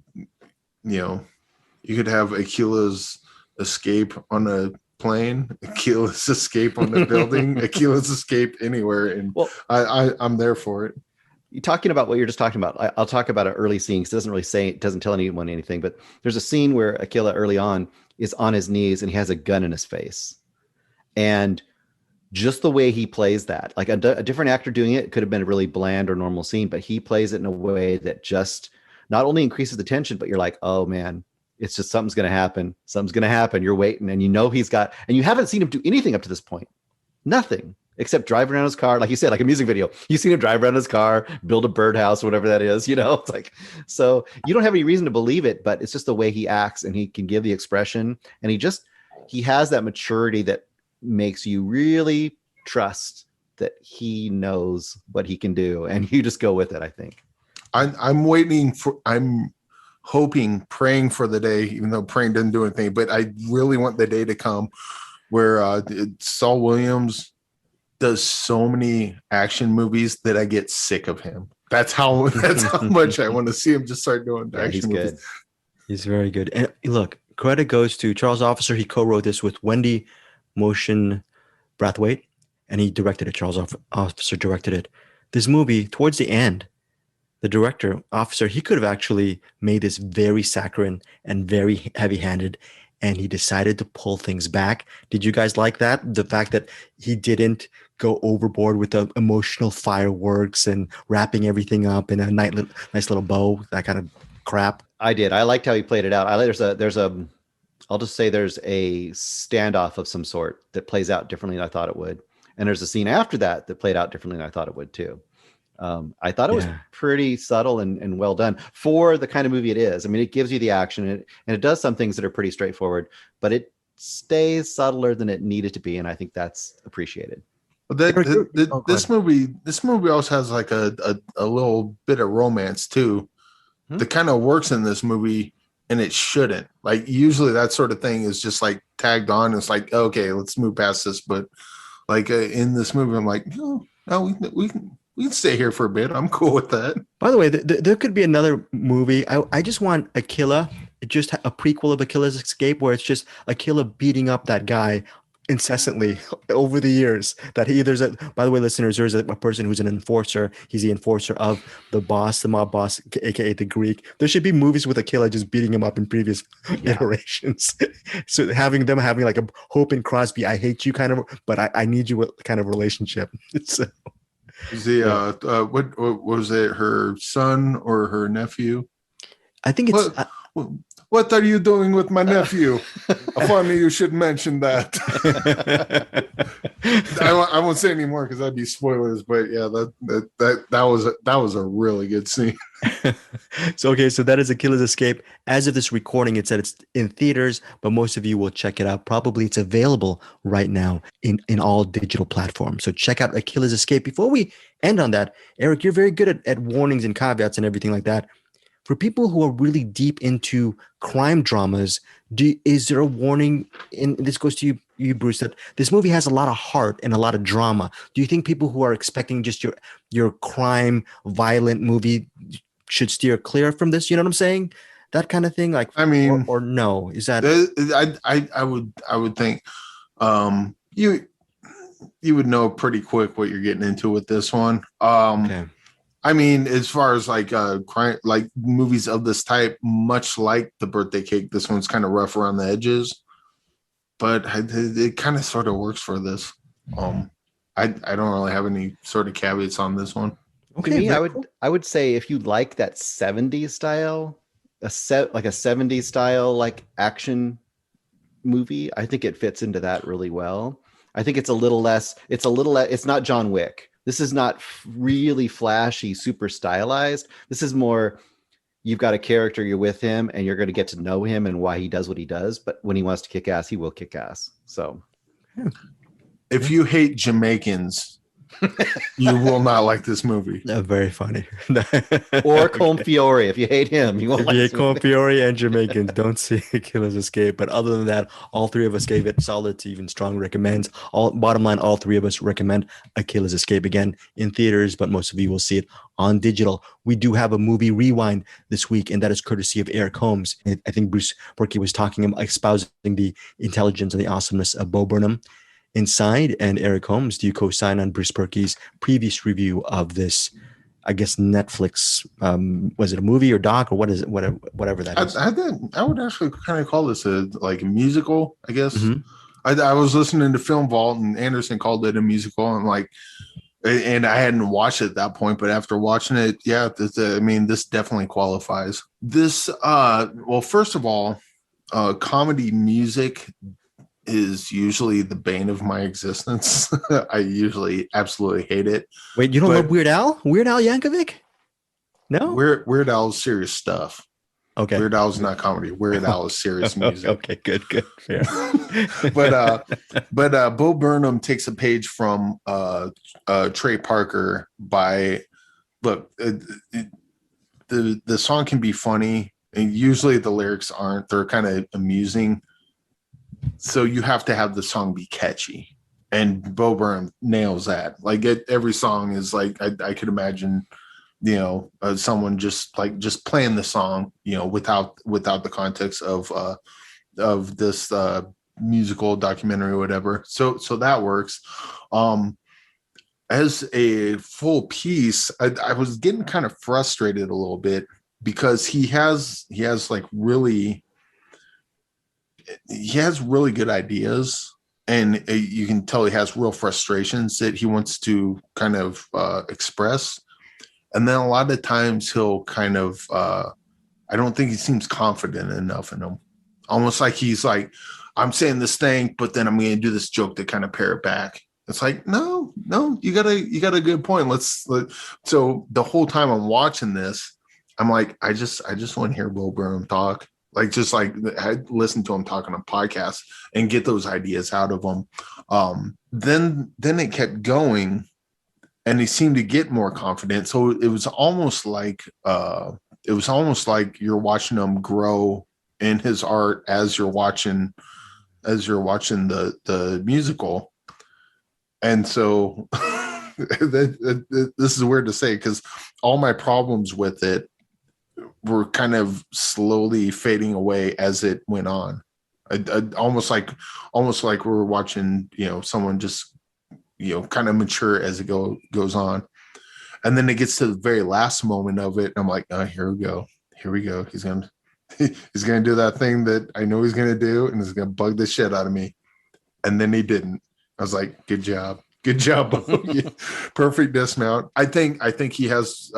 have Akilla's escape on a plane, Akilla's escape on the building, Akilla's escape anywhere, and I'm there for it. You're talking about what you're just talking about. I'll talk about an early scene because it doesn't tell anyone anything, but there's a scene where Akilla early on is on his knees and he has a gun in his face. And just the way he plays that, like a different actor doing it could have been a really bland or normal scene, but he plays it in a way that just not only increases the tension, but you're like, oh man, it's just something's going to happen. Something's going to happen. You're waiting and and you haven't seen him do anything up to this point. Nothing. Except drive around his car, like you said, like a music video. You've seen him drive around his car, build a birdhouse, whatever that is, It's like, so you don't have any reason to believe it, but it's just the way he acts and he can give the expression. And he has that maturity that makes you really trust that he knows what he can do. And you just go with it, I think. I'm hoping, praying for the day, even though praying doesn't do anything, but I really want the day to come where Saul Williams does so many action movies that I get sick of him. That's how much I want to see him just start doing action movies. Good. He's very good. And look, credit goes to Charles Officer. He co-wrote this with Wendy Motion Brathwaite, and he directed it. Charles Officer directed it. This movie, towards the end, the director, Officer, he could have actually made this very saccharine and very heavy-handed, and he decided to pull things back. Did you guys like that? The fact that he didn't go overboard with the emotional fireworks and wrapping everything up in a nice little bow, that kind of crap. I did. I liked how he played it out. I'll just say there's a standoff of some sort that plays out differently than I thought it would. And there's a scene after that played out differently than I thought it would too. I thought it was pretty subtle and well done for the kind of movie it is. I mean, it gives you the action and it does some things that are pretty straightforward, but it stays subtler than it needed to be. And I think that's appreciated. This movie also has like a little bit of romance too. That kind of works in this movie, and it shouldn't. Like usually that sort of thing is just like tagged on. It's like, okay, let's move past this. But like in this movie, I'm like, no, we can stay here for a bit. I'm cool with that. By the way, there could be another movie. I just want Akilla, just a prequel of Akilla's Escape, where it's just Akilla beating up that guy incessantly over the years. That by the way, listeners, there's a person who's an enforcer. He's the enforcer of the mob boss, aka the Greek. There should be movies with Akilla just beating him up in previous iterations. So having like a Hope and Crosby, I hate you kind of, but I need you kind of relationship. So, is he what was it, her son or her nephew? I think it's what are you doing with my nephew? Funny you should mention that. I won't say any more because that'd be spoilers. But yeah, that was a really good scene. So that is Akilla's Escape. As of this recording, it said it's in theaters, but most of you will check it out. Probably it's available right now in all digital platforms. So check out Akilla's Escape. Before we end on that, Eric, you're very good at warnings and caveats and everything like that. For people who are really deep into crime dramas, is there a warning? And this goes to you, Bruce, that this movie has a lot of heart and a lot of drama. Do you think people who are expecting just your crime, violent movie should steer clear from this? You know what I'm saying? That kind of thing. Like, I mean, or no? Is that? I would think you would know pretty quick what you're getting into with this one. Okay. I mean, as far as like crime, like movies of this type, much like The Birthday Cake, this one's kind of rough around the edges, but it kind of sort of works for this. I don't really have any sort of caveats on this one. Okay, to me, I would say if you like that 70s style, like a 70s style like action movie, I think it fits into that really well. I think it's not John Wick. This is not really flashy, super stylized. This is more, you've got a character, you're with him, and you're going to get to know him and why he does what he does. But when he wants to kick ass, he will kick ass. So if you hate Jamaicans, you will not like this movie. Very funny. Or Colm-Fiore. If you hate him, you won't like it. Colm-Fiore and Jamaicans, don't see Akilla's Escape. But other than that, all three of us gave it solid to even strong recommends. Bottom line, all three of us recommend Akilla's Escape, again in theaters, but most of you will see it on digital. We do have a movie rewind this week, and that is courtesy of Eric Holmes. I think Bruce Berkey was espousing the intelligence and the awesomeness of Bo Burnham inside, and Eric Holmes, do you co-sign on Bruce Berkey's previous review of this, I guess, Netflix, was it a movie or doc or what is it, whatever that is? I would actually kind of call this a musical, I guess. Mm-hmm. I was listening to Film Vault and Anderson called it a musical, and I hadn't watched it at that point, but after watching it, this definitely qualifies. This, well, first of all, comedy music is usually the bane of my existence. I usually absolutely hate it. Wait, you don't love Weird Al? Weird Al Yankovic? No? Weird Al's serious stuff. Okay. Weird Al's not comedy. Weird Al is serious music. Okay, good. Fair. but Bo Burnham takes a page from Trey Parker by, look, the song can be funny, and usually the lyrics aren't. They're kind of amusing. So you have to have the song be catchy, and Bo Burnham nails that. Like every song is like, I could imagine, someone just playing the song, without the context of this musical documentary or whatever. So that works. As a full piece, I was getting kind of frustrated a little bit because he has really good ideas, and you can tell he has real frustrations that he wants to kind of express. And then a lot of times he'll kind of, I don't think he seems confident enough in them. Almost like he's like, I'm saying this thing, but then I'm going to do this joke to kind of pare it back. It's like, no, you got a good point. So the whole time I'm watching this, I'm like, I just want to hear Bo Burnham talk. Like, just like I listen to him talk on a podcast and get those ideas out of him. Then it kept going, and he seemed to get more confident. So it was almost like you're watching him grow in his art as you're watching the musical. And so this is weird to say, because all my problems with it were kind of slowly fading away as it went on. Almost like we're watching, someone just, kind of mature as it goes on. And then it gets to the very last moment of it. And I'm like, oh, here we go. He's going to do that thing that I know he's going to do, and he's going to bug the shit out of me. And then he didn't. I was like, good job. Perfect dismount. I think he has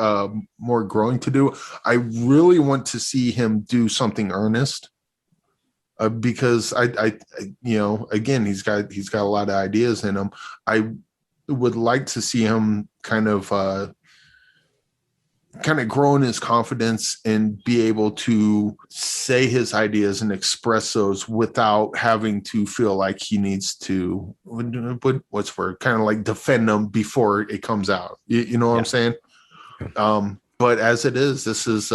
more growing to do. I really want to see him do something earnest, because I again, he's got a lot of ideas in him. I would like to see him kind of grow in his confidence and be able to say his ideas and express those without having to feel like he needs to, what's word, kind of like defend them before it comes out. You know what I'm saying? But as it is, this is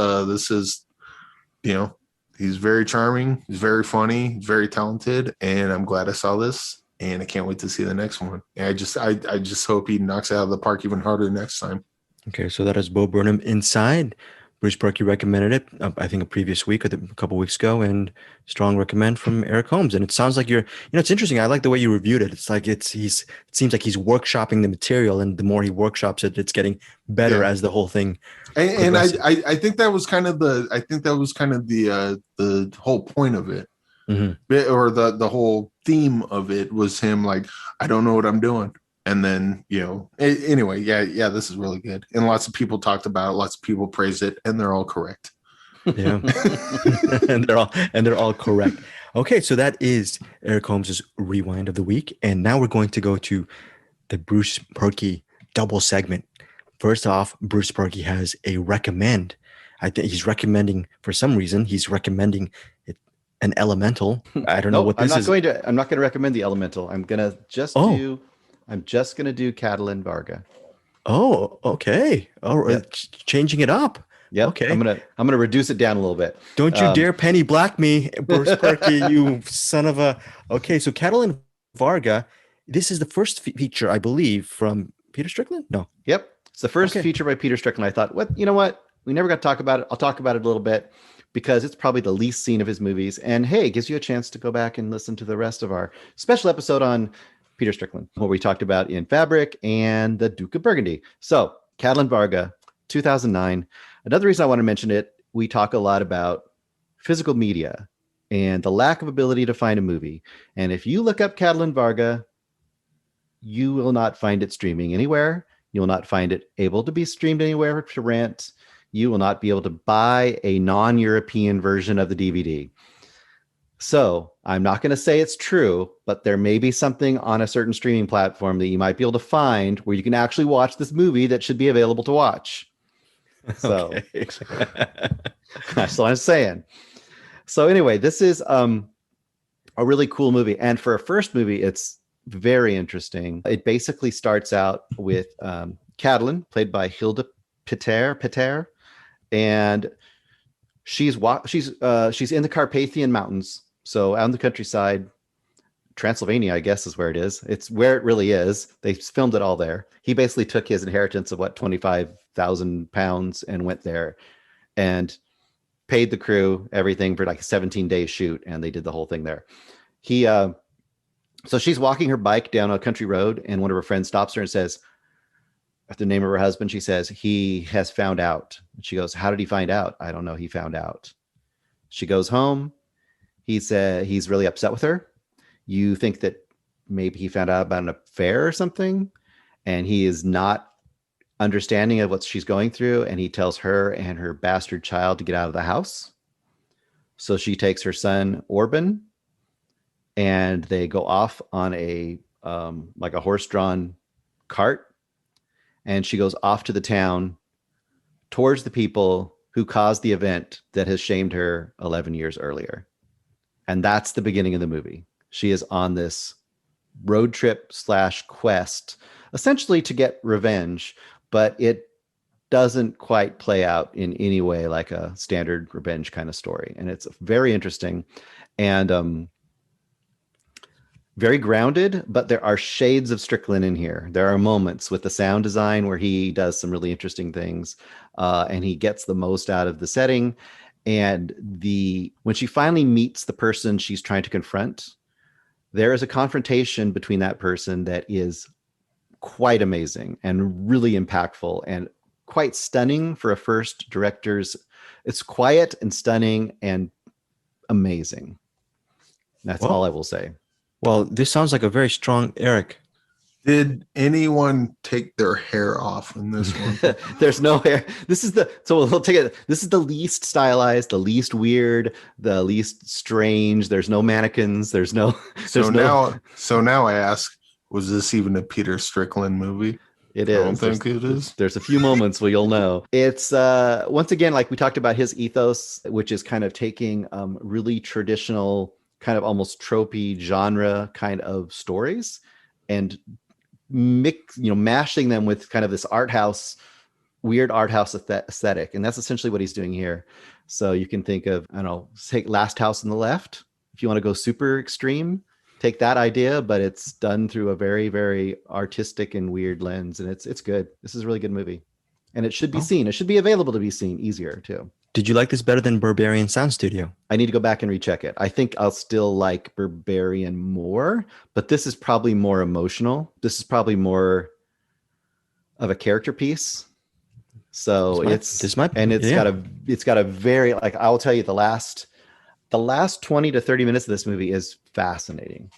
he's very charming, he's very funny, he's very talented, and I'm glad I saw this, and I can't wait to see the next one. And I just hope he knocks it out of the park even harder next time. Okay, so that is Bo Burnham Inside. Bruce Berkey recommended it, I think a previous week or a couple weeks ago, and strong recommend from Eric Holmes. And it sounds like it's interesting. I like the way you reviewed it. It's like it seems like he's workshopping the material, and the more he workshops it, it's getting better as the whole thing. And I think that was kind of the whole point of it, or the whole theme of it was him like, I don't know what I'm doing. And then, anyway, yeah, this is really good. And lots of people talked about it. Lots of people praised it, and they're all correct. Yeah. and they're all correct. Okay. So that is Eric Holmes' Rewind of the Week. And now we're going to go to the Bruce Berkey double segment. First off, Bruce Berkey has a recommend. I think he's recommending, for some reason, an elemental. I don't know what this is. I'm not going to recommend the elemental. I'm going to just do Katelin Varga. Oh, okay. All right. Yep. Changing it up. Yeah. Okay. I'm gonna reduce it down a little bit. Don't you dare penny black me, Bruce Berkey, you son of a. Okay, so Katelin Varga. This is the first feature, I believe, from Peter Strickland. No. Yep. It's the first feature by Peter Strickland. I thought, you know what? We never got to talk about it. I'll talk about it a little bit, because it's probably the least seen of his movies. And hey, it gives you a chance to go back and listen to the rest of our special episode on Peter Strickland, where we talked about In Fabric and the Duke of Burgundy. So Katelin Varga, 2009. Another reason I want to mention it, we talk a lot about physical media and the lack of ability to find a movie. And if you look up Katelin Varga, you will not find it streaming anywhere. You will not find it able to be streamed anywhere to rent. You will not be able to buy a non-European version of the DVD. So I'm not going to say it's true, but there may be something on a certain streaming platform that you might be able to find where you can actually watch this movie that should be available to watch. So that's what I'm saying. So anyway, this is a really cool movie. And for a first movie, it's very interesting. It basically starts out with Katelin, played by Hilda Peter, and she's in the Carpathian Mountains. So out in the countryside, Transylvania, I guess, is where it is. It's where it really is. They filmed it all there. He basically took his inheritance of £25,000 and went there. And paid the crew everything for like a 17-day shoot, and they did the whole thing there. So she's walking her bike down a country road, and one of her friends stops her and says, at the name of her husband, she says, "He has found out." And she goes, "How did he find out?" "I don't know. He found out." She goes home. He said he's really upset with her. You think that maybe he found out about an affair or something, and he is not understanding of what she's going through, and he tells her and her bastard child to get out of the house. So she takes her son Orban, and they go off on a like a horse-drawn cart, and she goes off to the town towards the people who caused the event that has shamed her 11 years earlier. And that's the beginning of the movie. She is on this road trip / quest, essentially to get revenge, but it doesn't quite play out in any way like a standard revenge kind of story. And it's very interesting and very grounded, but there are shades of Strickland in here. There are moments with the sound design where he does some really interesting things, and he gets the most out of the setting. And when she finally meets the person she's trying to confront, there is a confrontation between that person that is quite amazing and really impactful and quite stunning for a first director's. It's quiet and stunning and amazing. That's all I will say. Well, this sounds like a very strong Eric. Did anyone take their hair off in this one? There's no hair. This is we'll take it. This is the least stylized, the least weird, the least strange. There's no mannequins. So now I ask, was this even a Peter Strickland movie? It is. I don't think it is. There's a few moments where you'll know. It's once again, like we talked about his ethos, which is kind of taking really traditional, kind of almost tropey genre kind of stories and mashing them with kind of this weird art house aesthetic. And that's essentially what he's doing here. So you can think of, take Last House on the Left. If you want to go super extreme, take that idea, but it's done through a very, very artistic and weird lens. And it's good. This is a really good movie. And it should be seen. It should be available to be seen easier too. Did you like this better than Berberian Sound Studio? I need to go back and recheck it. I think I'll still like Berberian more, but this is probably more emotional. This is probably more of a character piece. So it's got a very, like, I'll tell you, the last 20 to 30 minutes of this movie is fascinating.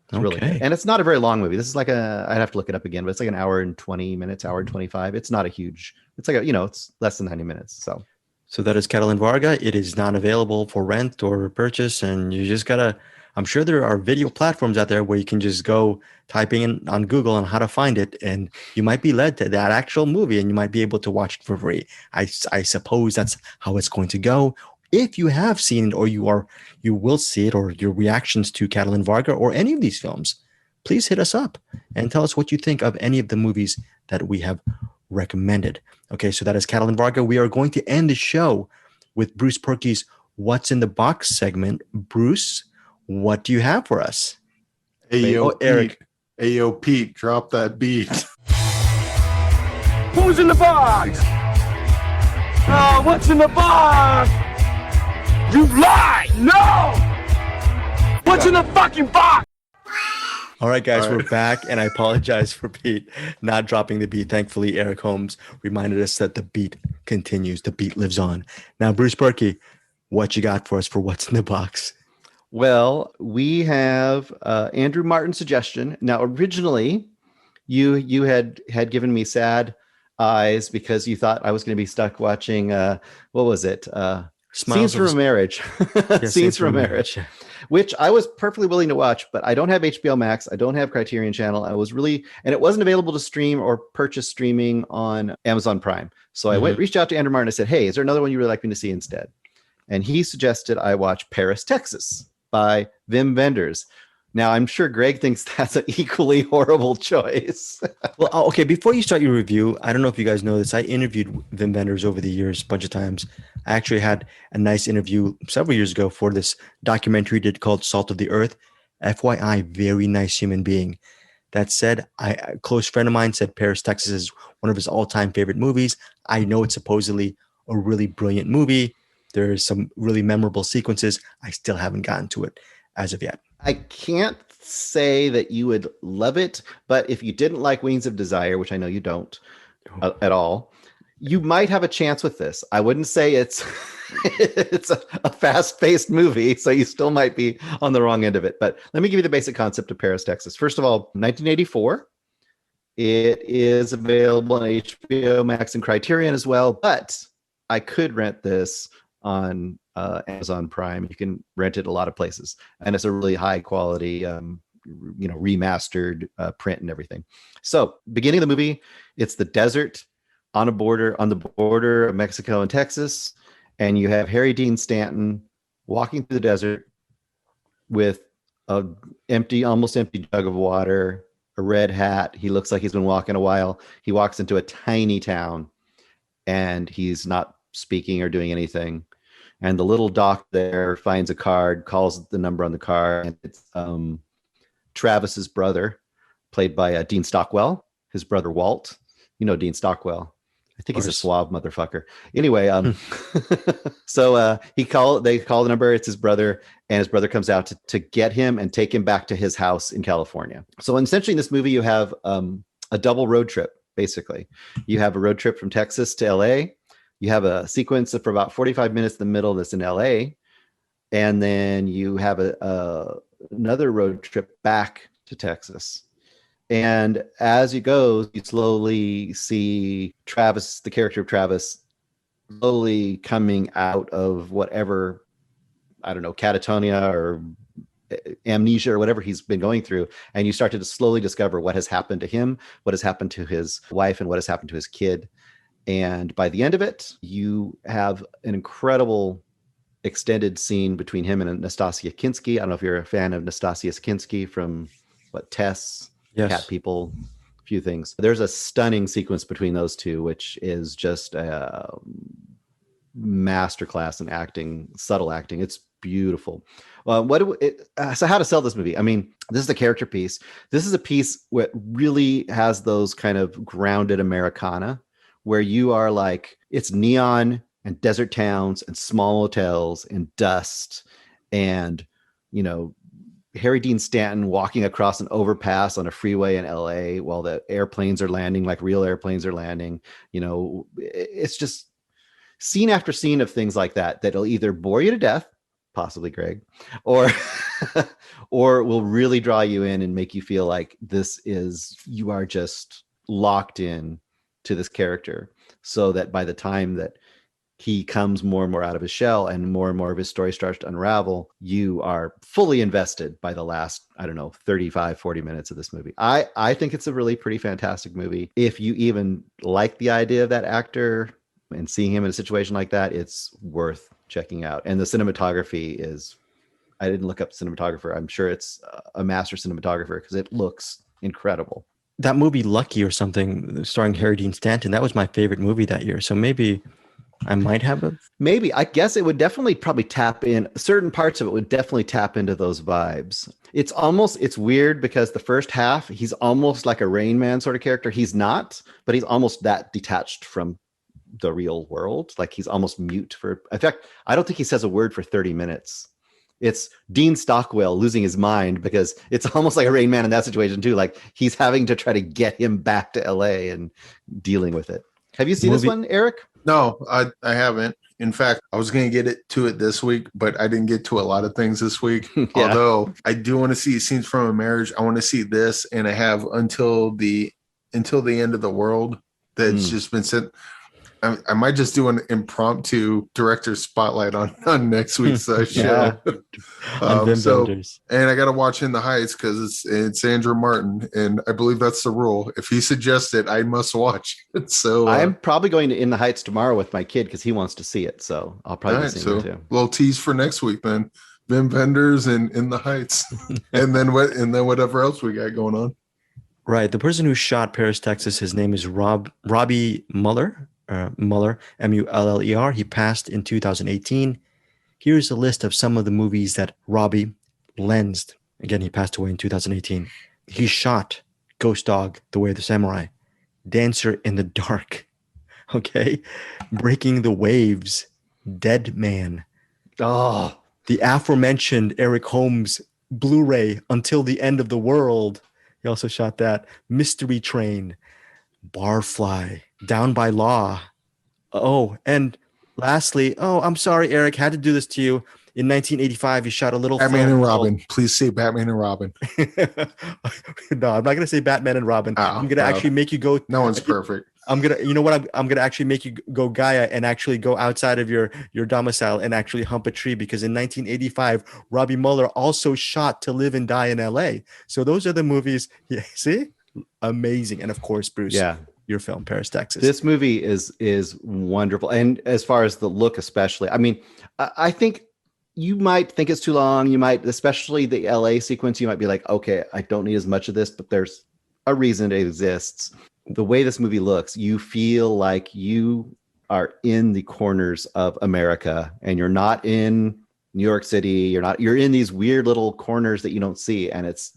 It's really good. And it's not a very long movie. This is like I'd have to look it up again, but it's like an hour and 20 minutes, hour and 25. It's not a huge, it's like it's less than 90 minutes. So that is Katelin Varga. It is not available for rent or purchase. And you just gotta, I'm sure there are video platforms out there where you can just go typing in on Google on how to find it. And you might be led to that actual movie and you might be able to watch it for free. I suppose that's how it's going to go. If you have seen it or you will see it, or your reactions to Katelin Varga or any of these films, please hit us up and tell us what you think of any of the movies that we have recommended. Okay, so that is Katelin Varga. We are going to end the show with Bruce Purkey's What's in the Box segment. Bruce, what do you have for us? Eric. Ayo, Pete, drop that beat. Who's in the box? Oh, what's in the box? You lied! No! What's in the fucking box? All right, guys, we're back, and I apologize for Pete not dropping the beat. Thankfully, Eric Holmes reminded us that the beat continues. The beat lives on. Now, Bruce Purkey, what you got for us for What's in the Box? Well, we have Andrew Martin's suggestion. Now, originally, you had given me sad eyes because you thought I was going to be stuck watching, what was it? Scenes from a Marriage. Scenes from a Marriage. Which I was perfectly willing to watch, but I don't have HBO Max. I don't have Criterion Channel. And it wasn't available to stream or purchase streaming on Amazon Prime. So I reached out to Andrew Martin and said, hey, is there another one you would like me to see instead? And he suggested I watch Paris, Texas by Wim Wenders. Now, I'm sure Greg thinks that's an equally horrible choice. Well, okay, before you start your review, I don't know if you guys know this. I interviewed Wim Wenders over the years a bunch of times. I actually had a nice interview several years ago for this documentary did called Salt of the Earth. FYI, very nice human being. That said, a close friend of mine said Paris, Texas is one of his all-time favorite movies. I know it's supposedly a really brilliant movie. There's some really memorable sequences. I still haven't gotten to it as of yet. I can't say that you would love it, but if you didn't like Wings of Desire, which I know you don't at all, you might have a chance with this. I wouldn't say it's it's a fast-paced movie, so you still might be on the wrong end of it. But let me give you the basic concept of Paris, Texas. First of all, 1984. It is available on HBO Max and Criterion as well, but I could rent this on Amazon Prime. You can rent it a lot of places, and it's a really high quality, remastered print and everything. So, beginning of the movie, it's the desert on the border of Mexico and Texas, and you have Harry Dean Stanton walking through the desert with a almost empty jug of water, a red hat. He looks like he's been walking a while. He walks into a tiny town, and he's not speaking or doing anything. And the little doc there finds a card, calls the number on the card, and it's Travis's brother, played by Dean Stockwell, his brother Walt. You know Dean Stockwell. I think he's a suave motherfucker. Anyway, so they call the number. It's his brother, and his brother comes out to get him and take him back to his house in California. So essentially, in this movie, you have a double road trip. Basically, you have a road trip from Texas to LA. You have a sequence for about 45 minutes in the middle that's in LA, and then you have another road trip back to Texas. And as you go, you slowly see Travis, the character of Travis, slowly coming out of whatever, I don't know, catatonia or amnesia or whatever he's been going through. And you start to slowly discover what has happened to him, what has happened to his wife, and what has happened to his kid. And by the end of it, you have an incredible extended scene between him and Nastasia Kinski. I don't know if you're a fan of Nastasia Kinski from Tess, yes. Cat People, a few things. There's a stunning sequence between those two, which is just a masterclass in acting, subtle acting. It's beautiful. So how to sell this movie? I mean, this is the character piece. This is a piece where it really has those kind of grounded Americana, where you are like, it's neon and desert towns and small hotels and dust and, Harry Dean Stanton walking across an overpass on a freeway in LA while the airplanes are landing, like real airplanes are landing. It's just scene after scene of things like that'll either bore you to death, possibly Greg, or will really draw you in and make you feel like you are just locked in to this character, so that by the time that he comes more and more out of his shell and more of his story starts to unravel, you are fully invested by the last, 35, 40 minutes of this movie. I think it's a really pretty fantastic movie. If you even like the idea of that actor and seeing him in a situation like that, it's worth checking out. And the cinematography is, I didn't look up cinematographer. I'm sure it's a master cinematographer because it looks incredible. That movie Lucky or something starring Harry Dean Stanton, that was my favorite movie that year. So maybe I might have it. Maybe. I guess it would definitely probably tap in. Certain parts of it would definitely tap into those vibes. It's weird because the first half, he's almost like a Rain Man sort of character. He's not, but he's almost that detached from the real world. Like he's almost mute in fact, I don't think he says a word for 30 minutes. It's Dean Stockwell losing his mind because it's almost like a Rain Man in that situation too. Like he's having to try to get him back to LA and dealing with it. Have you seen this one, Eric? No, I haven't. In fact, I was going to get to it this week, but I didn't get to a lot of things this week. Yeah. Although I do want to see Scenes from a Marriage. I want to see this, and I have until the end of the world. That's just been sent. I might just do an impromptu director's spotlight on next week's show. Yeah. And I got to watch In the Heights because it's Andrew Martin, and I believe that's the rule. If he suggests it, I must watch it. So I'm probably going to In the Heights tomorrow with my kid because he wants to see it. So I'll probably see it too. A little tease for next week then. Vim Vendors and In the Heights, and then whatever else we got going on. Right. The person who shot Paris, Texas, his name is Robbie Mueller. Mueller, Muller. He passed in 2018. Here's a list of some of the movies that Robbie lensed. Again, he passed away in 2018. He shot Ghost Dog, The Way of the Samurai, Dancer in the Dark, okay, Breaking the Waves, Dead Man. Oh, The aforementioned Eric Holmes Blu-ray, Until the End of the World. He also shot that. Mystery Train. Barfly. Down by Law. Oh, and lastly, I'm sorry, Eric, had to do this to you. In 1985, he shot a little Batman film and called- Robin. Please say Batman and Robin. No, I'm not gonna say Batman and Robin. I'm gonna actually make you go. No one's perfect. I'm gonna actually make you go Gaia and actually go outside of your domicile and actually hump a tree, because in 1985, Robbie Mueller also shot To Live and Die in L.A. So those are the movies. Yeah, see, amazing. And of course, Bruce, yeah. your film Paris, Texas. This movie is wonderful, and as far as the look, especially, I mean, I think you might think it's too long. You might, especially the LA sequence, you might be like, okay, I don't need as much of this, but there's a reason it exists. The way this movie looks, you feel like you are in the corners of America, and you're not in New York City. You're in these weird little corners that you don't see, and it's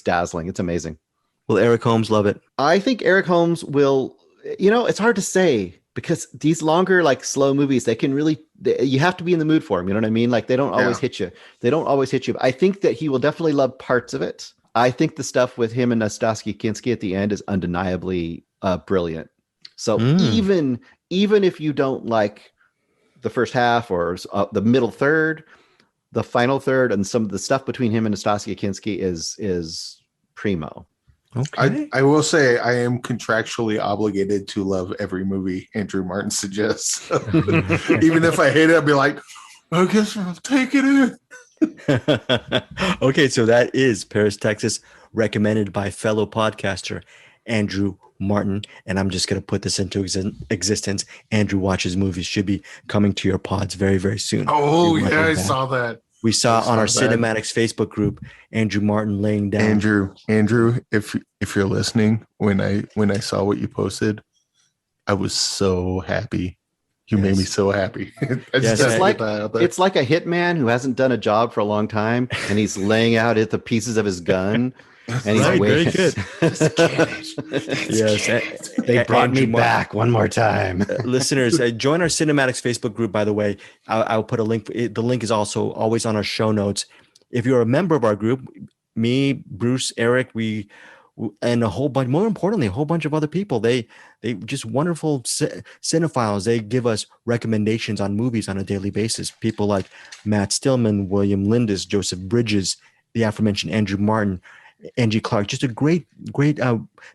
dazzling. It's amazing. Will Eric Holmes love it? I think Eric Holmes will. It's hard to say, because these longer, like, slow movies, they can really, you have to be in the mood for them. You know what I mean? Like, they don't always hit you. But I think that he will definitely love parts of it. I think the stuff with him and Nastassky Kinski at the end is undeniably brilliant. So even if you don't like the first half or the middle third, the final third and some of the stuff between him and Nastassky Kinski is primo. Okay. I will say I am contractually obligated to love every movie Andrew Martin suggests. Even if I hate it, I'll be like, I guess I'll take it in. Okay, so that is Paris, Texas, recommended by fellow podcaster Andrew Martin. And I'm just going to put this into existence. Andrew Watches Movies should be coming to your pods very, very soon. Oh, yeah, I saw that. We saw on our Cinematics Facebook group, Andrew Martin laying down. Andrew, if you're listening, when I saw what you posted, I was so happy. You made me so happy. It's like a hitman who hasn't done a job for a long time, and he's laying out the pieces of his gun, and he's waiting. Very good. Yes, they brought me back one more time. Listeners, join our Cinematics Facebook group. By the way, I'll put a link. The link is also always on our show notes. If you're a member of our group, me, Bruce, Eric, and a whole bunch, more importantly, a whole bunch of other people. They just wonderful cinephiles. They give us recommendations on movies on a daily basis. People like Matt Stillman, William Lindis, Joseph Bridges, the aforementioned Andrew Martin, Angie Clark. Just a great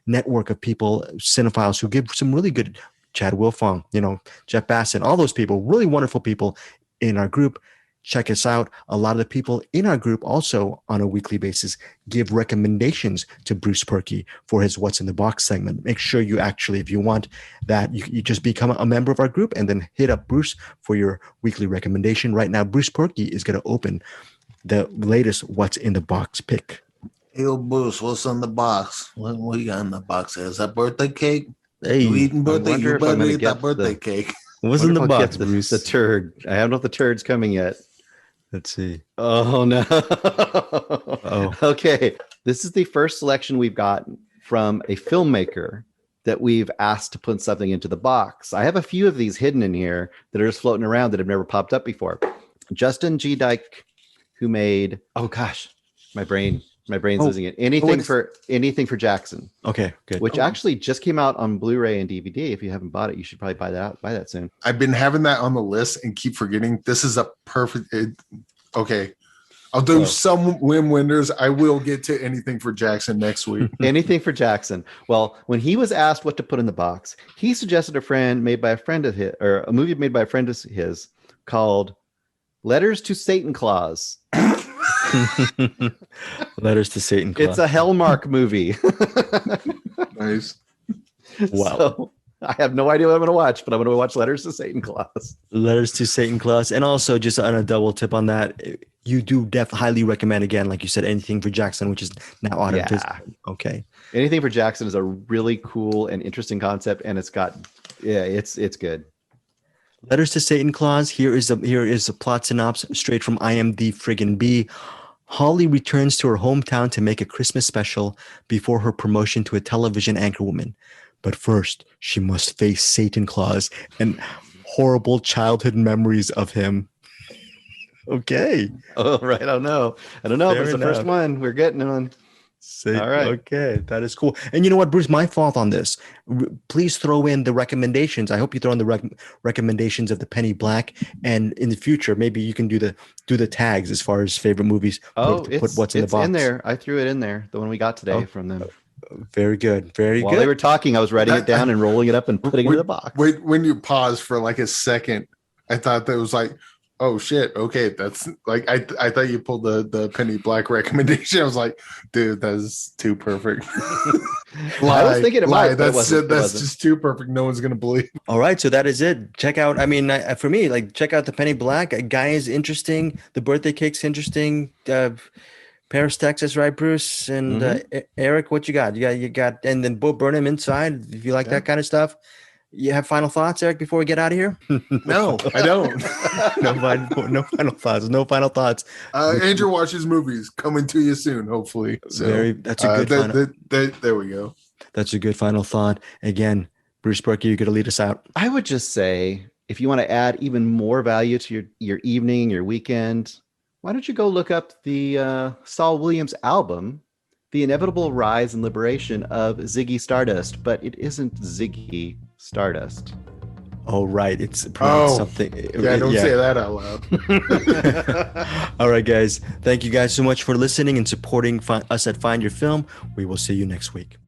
network of people, cinephiles, who give some really good, Chad Wilfong, Jeff Bassett, all those people, really wonderful people in our group. Check us out. A lot of the people in our group also on a weekly basis give recommendations to Bruce Perky for his What's in the Box segment. Make sure you actually, if you want that, you just become a member of our group and then hit up Bruce for your weekly recommendation. Right now, Bruce Perky is going to open the latest What's in the Box pick. Hey, Bruce, what's in the box? What you got in the box? Is that birthday cake? Hey, you eating birthday? You better eat that birthday the cake. What's in the box, Bruce? The turd. I don't know if the turd's coming yet. Let's see. Oh, no. Okay. This is the first selection we've got from a filmmaker that we've asked to put something into the box. I have a few of these hidden in here that are just floating around that have never popped up before. Justin G. Dyke, who made, oh gosh, my brain's losing it. Anything for Jackson. Okay, good. Which actually just came out on Blu-ray and DVD. If you haven't bought it, you should probably buy that soon. I've been having that on the list and keep forgetting. This is a perfect. Okay, I'll do some winners. I will get to Anything for Jackson next week. Anything for Jackson. Well, when he was asked what to put in the box, he suggested a movie made by a friend of his called Letters to Satan Claus. Letters to Satan Claus. It's a Hallmark movie. Nice. Wow. So, I have no idea what I'm going to watch, but I'm going to watch Letters to Satan Claus. Letters to Satan Claus. And also, just on a double tip on that, you do highly recommend, again, like you said, Anything for Jackson, which is now out of business. Okay. Anything for Jackson is a really cool and interesting concept, and it's good. Letters to Satan Claus. Here is a plot synopsis straight from IMDb. Holly returns to her hometown to make a Christmas special before her promotion to a television anchorwoman. But first, she must face Satan Claus and horrible childhood memories of him. Okay. Oh, right. I don't know. But it's the first enough. one. We're getting on. All right. Okay, that is cool. And you know what, Bruce? My fault on this. Please throw in the recommendations. I hope you throw in the recommendations of the Penny Black, and in the future, maybe you can do the tags as far as favorite movies. Oh, put what's in the box in there. I threw it in there. The one we got today from them. Very good. Very While good. they were talking, I was writing it down and rolling it up and putting it in the box. Wait, when you paused for like a second, I thought that was like, oh shit, okay, that's like I thought you pulled the Penny Black recommendation. I was like, dude, that's too perfect. I was thinking it might, but that's just too perfect. No one's gonna believe. All right, so that is it. Check out. I mean, for me, like check out the Penny Black. Gaia is interesting. The Birthday Cake's interesting. Paris, Texas, right, Bruce? And Eric, what you got? You got, and then Bo Burnham Inside. If you like that kind of stuff. You have final thoughts, Eric, before we get out of here? No, I don't. No final thoughts. No final thoughts. Andrew watches movies coming to you soon, hopefully. So, that's a good there we go. That's a good final thought. Again, Bruce Berkey, you're going to lead us out. I would just say, if you want to add even more value to your evening, your weekend, why don't you go look up the Saul Williams album, The Inevitable Rise and Liberation of Ziggy Stardust, but it isn't Ziggy Stardust. Oh, right. It's something. Yeah, don't say that out loud. All right, guys. Thank you guys so much for listening and supporting us at Find Your Film. We will see you next week.